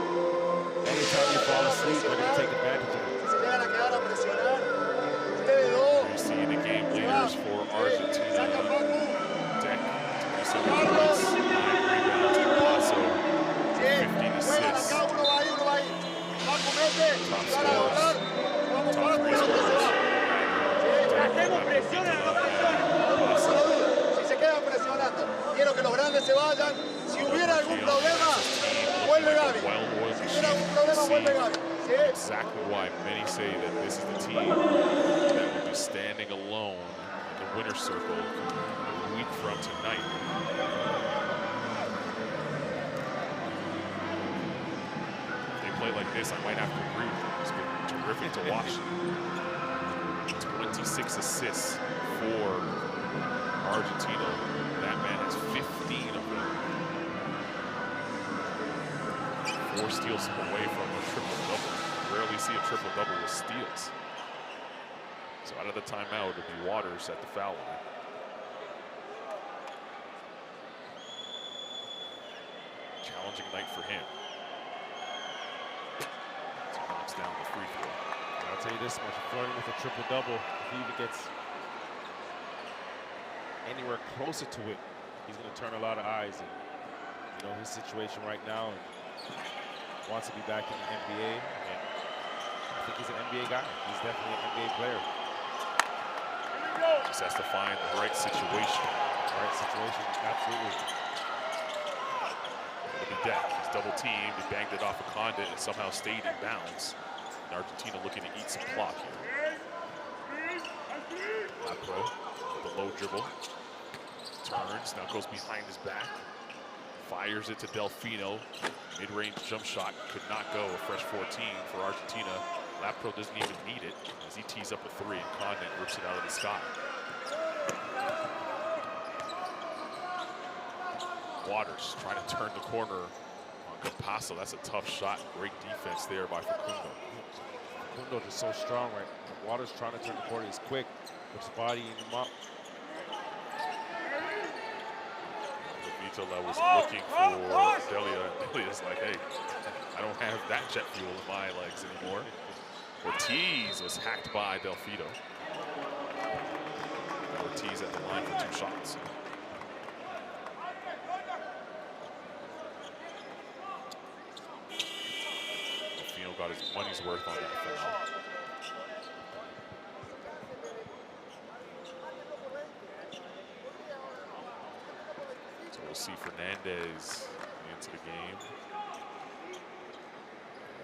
anytime you fall asleep, they're going to take advantage of it. You see the game leaders for Argentina. Deck, 27 points, 9 rebounds, Campasso, 15 assists. Top scorers, top 3 scorers. Quiero que los grandes se vayan. Si hubiera algún problema, vuelve Gaby. Si hubiera algún problema, vuelve Gaby. Exactly why many say that this is the team that will be standing alone in the winner's circle a week from tonight. If they play like this, I might have to agree with them. It's been terrific to watch. 26 assists for Argentina. That man has 15 of them. 4 steals away from a triple-double. Rarely see a triple-double with steals. So out of the timeout, it'll be Waters at the foul line. Challenging night for him. So knocks down the free throw. I'll tell you this much, flirting with a triple-double, if he even gets anywhere closer to it, he's going to turn a lot of eyes. And, you know, his situation right now, and wants to be back in the NBA. And I think he's an NBA guy. He's definitely an NBA player. Just has to find the right situation. Absolutely. It'll be Deck. He's double teamed. He banged it off a Condit and somehow stayed in bounds. And Argentina looking to eat some clock here. Lapro with the low dribble. Turns, now goes behind his back. Fires it to Delfino. Mid-range jump shot could not go. A fresh 14 for Argentina. Lapro doesn't even need it as he tees up a 3 and Condit rips it out of the sky. Waters trying to turn the corner on Campasso. That's a tough shot. Great defense there by Facundo. Facundo is so strong right now. Waters trying to turn the corner. He's quick, puts his body in him up. Vitola was looking for Delia, and Delia's like, hey, I don't have that jet fuel in my legs anymore. Ortiz was hacked by Delfino. Ortiz at the line for 2 shots. Delfino got his money's worth on that foul. So we'll see Fernandez into the game,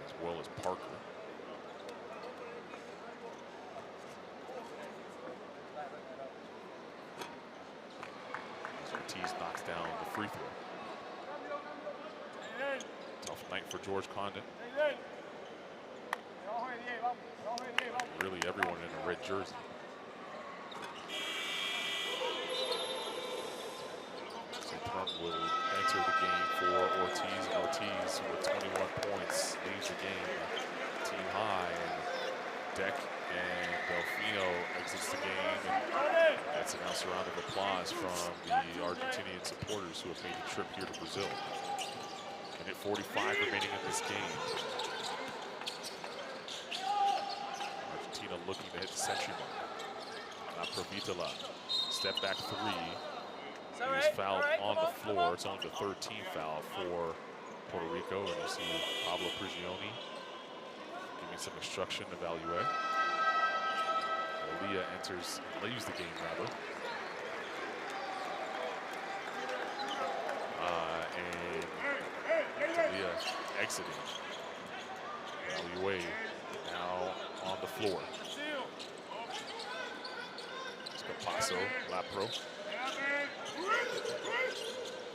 as well as Parker. Ortiz knocks down the free throw. Tough night for George Condit. Really everyone in a red jersey. Plum will enter the game for Ortiz. Ortiz with 21 points leads the game team high. And Deck and Delfino exits the game. And that's now surrounded with applause from the Argentinian supporters who have made the trip here to Brazil. Minute 45 remaining in this game. Argentina looking to hit the century mark. Provitola, step back 3. He was fouled on the floor. It's only the 13th foul for Puerto Rico. And you see Pablo Prigioni giving some instruction to Value. Elia leaves the game rather. And Elia exiting. Value now on the floor. It's Campasso, Lapro.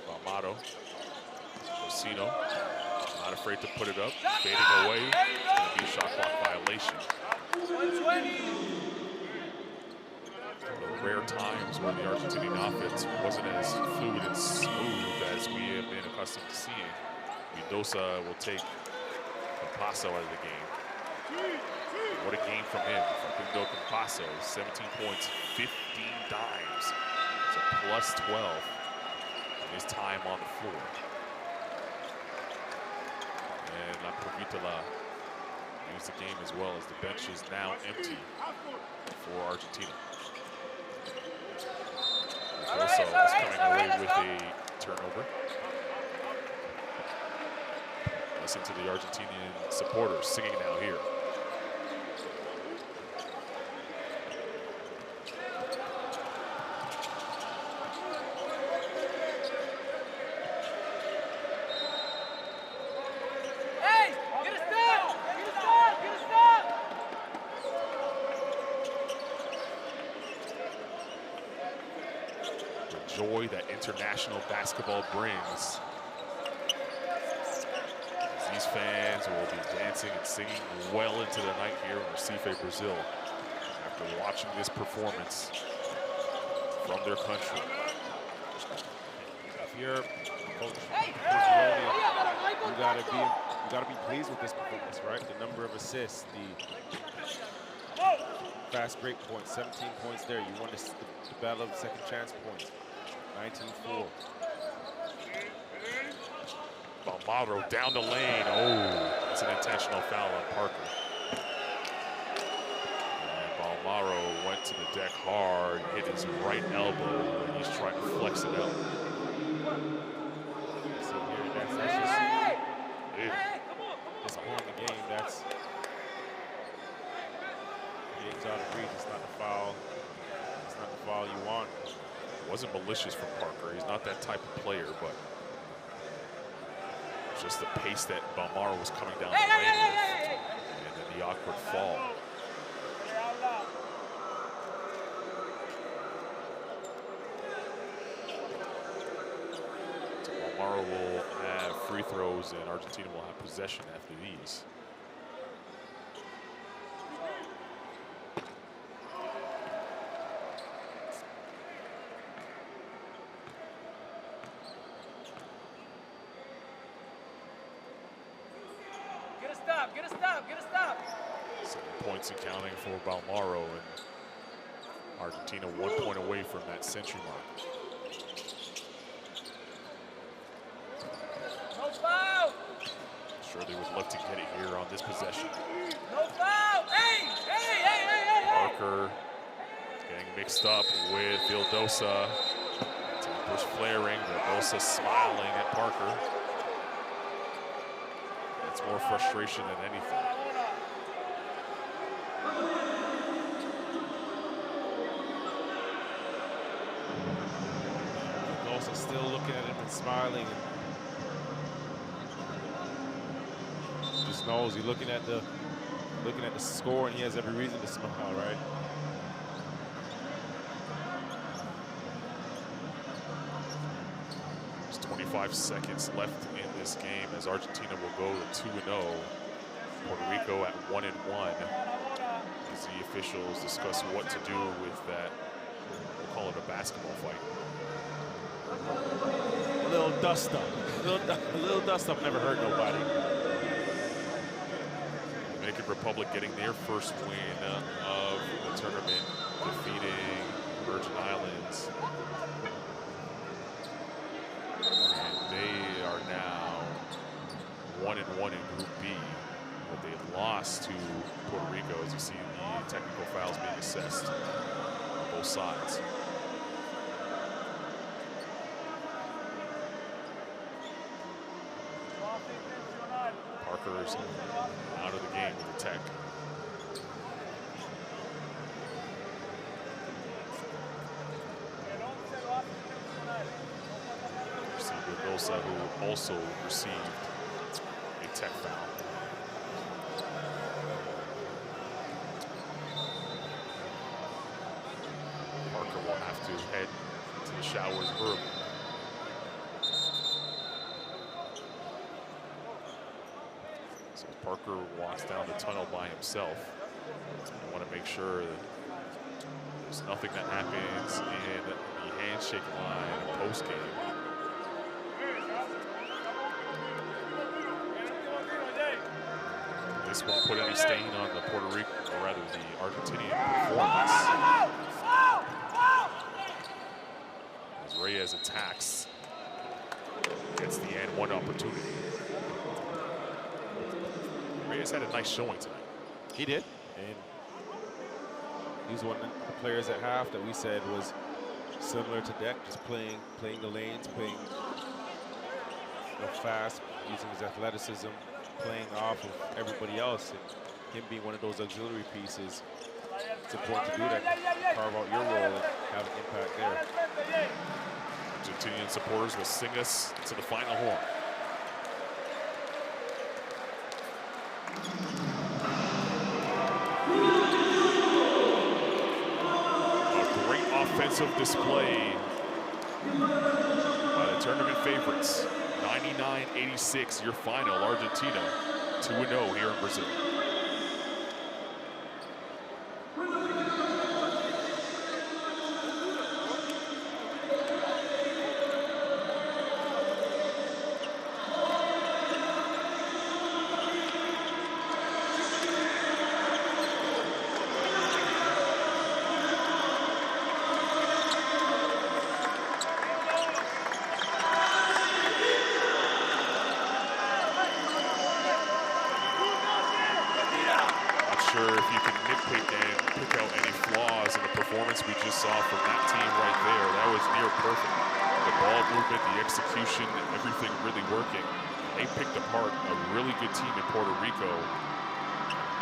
Valmato, Rosino, not afraid to put it up, fading away. It's going to be a shot clock violation. 120. The rare times where the Argentinian offense wasn't as fluid and smooth as we have been accustomed to seeing. Mendoza will take Campasso out of the game. What a game from him. Facundo Campasso, 17 points, 15 dimes. It's a plus 12 in his time on the floor. And La Provitola leaves the game as well as the bench is now empty for Argentina. Mendoza is coming away with a turnover. Listen to the Argentinian supporters singing now here. Joy that international basketball brings. These These fans will be dancing and singing well into the night here in Recife, Brazil, after watching this performance from their country. If you're Coach you gotta be pleased with this performance, right? The number of assists, the fast break points, 17 points there. You won the battle of second chance points, 19-4. Balmaro down the lane. Oh, that's an intentional foul on Parker. And Balmaro went to the deck hard, hit his right elbow, and he's trying to flex it out. So here, that's just this point in the game. That's game's out of reach. It's not the foul. It's not the foul you want. It wasn't malicious from Parker. He's not that type of player, but just the pace that Balmaro was coming down the lane with, and then the awkward fall. So Balmaro will have free throws, and Argentina will have possession after these. Get a stop. 7 points and counting for Balmaro, and Argentina 1 point away from that century mark. No foul. Sure, they would love to get it here on this possession. No foul. Hey. Parker getting mixed up with Vildosa. Tempers flaring. Vildosa smiling at Parker. It's more frustration than anything. Also still looking at him and smiling. And just knows he's looking at the score, and he has every reason to smile, right? There's 25 seconds left in this game as Argentina will go to 2-0. Puerto Rico at 1-1 as the officials discuss what to do with that. We'll call it a basketball fight. A little dust up. A little dust up never hurt nobody. Dominican Republic getting their first win of the tournament, defeating Virgin Islands. And they are now 1-1 in Group B. But they lost to Puerto Rico, as you see the technical fouls being assessed on both sides. Parker's out of the game with the tech. You see Vildosa, who also received a tech foul. Parker will have to head to the showers early. So Parker walks down the tunnel by himself. I want to make sure that there's nothing that happens in the handshake line post game. This won't put any stain on the Puerto Rican, or rather the Argentinian performance. As Reyes attacks, gets the and-one opportunity. Reyes had a nice showing tonight. He did. And he's one of the players at half that we said was similar to Deck, just playing the lanes, playing fast, using his athleticism, playing off of everybody else, and him being one of those auxiliary pieces. It's important to do that, carve out your role and have an impact there. Argentinian supporters will sing us to the final horn. A great offensive display by the tournament favorites. 9 99-86, your final. Argentina 2-0 here in Brazil. Sure if you can nitpick and pick out any flaws in the performance we just saw from that team right there. That was near perfect. The ball movement, the execution, everything really working. They picked apart a really good team in Puerto Rico,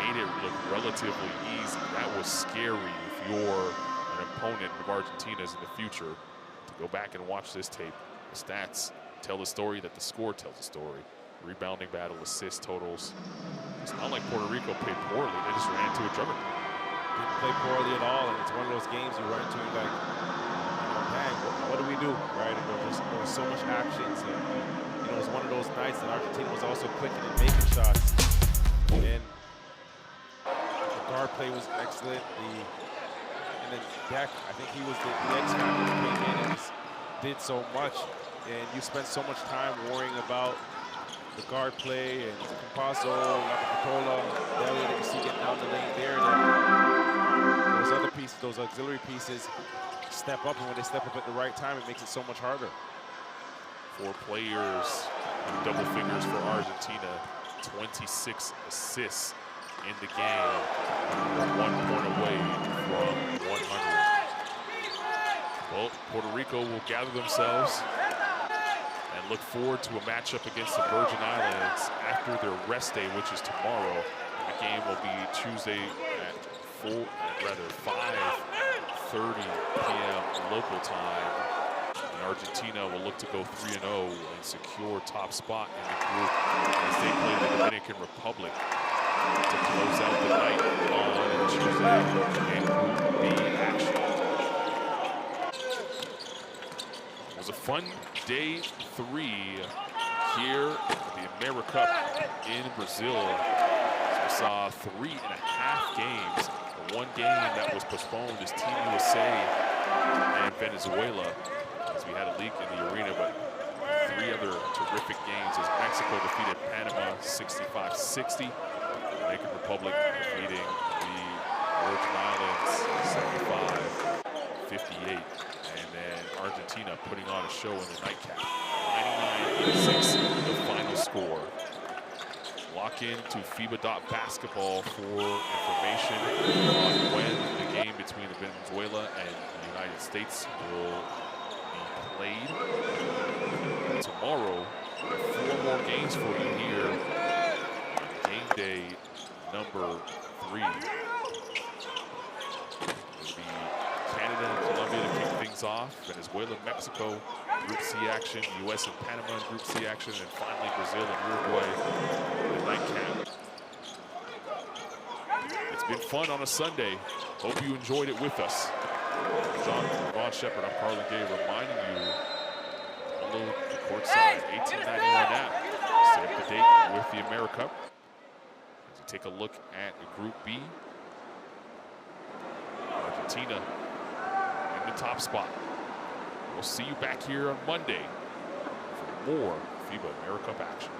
made it look relatively easy. That was scary if you're an opponent of Argentina's in the future. To go back and watch this tape, the stats tell the story that the score tells the story. Rebounding battle, assist totals. It's not like Puerto Rico played poorly. They just ran into a juggernaut. Didn't play poorly at all, and it's one of those games you run into and like, man, what do we do, right? And there was so much action. So, it was one of those nights that Argentina was also clicking and making shots. And the guard play was excellent. And then Beck, I think he was the X factor that came in and just did so much. And you spent so much time worrying about the guard play and Campasso, Lapicola, that you see getting down the lane there. That those other pieces, those auxiliary pieces, step up, and when they step up at the right time, it makes it so much harder. 4 players in double figures for Argentina, 26 assists in the game. We're 1 point away from 100. Well, Puerto Rico will gather themselves and look forward to a matchup against the Virgin Islands after their rest day, which is tomorrow. The game will be Tuesday at 5:30 p.m. local time. And Argentina will look to go 3-0 and secure top spot in the group as they play the Dominican Republic to close out the night on Tuesday in Group B action. It was a fun day 3 here at the AmeriCup in Brazil. So we saw 3.5 games. The one game that was postponed is Team USA and Venezuela, as we had a leak in the arena, but 3 other terrific games as Mexico defeated Panama 65-60. Dominican Republic defeating the Virgin Islands 75-58. And then Argentina putting on a show in the nightcap. 99-86, the final score. Lock in to FIBA.basketball for information on when the game between Venezuela and the United States will be played. Tomorrow, 4 more games for you here on game day number 3. It'll be Canada and Colombia to kick things off. Venezuela, Mexico, Group C action. US and Panama in Group C action. And finally, Brazil and Uruguay in the nightcap. It's been fun on a Sunday. Hope you enjoyed it with us. Ron Shepard, I'm Carlin Gay, reminding you, download the Courtside 1891 app. Stay up to date with the AmeriCup. As you take a look at Group B, Argentina in the top spot. We'll see you back here on Monday for more FIBA AmeriCup action.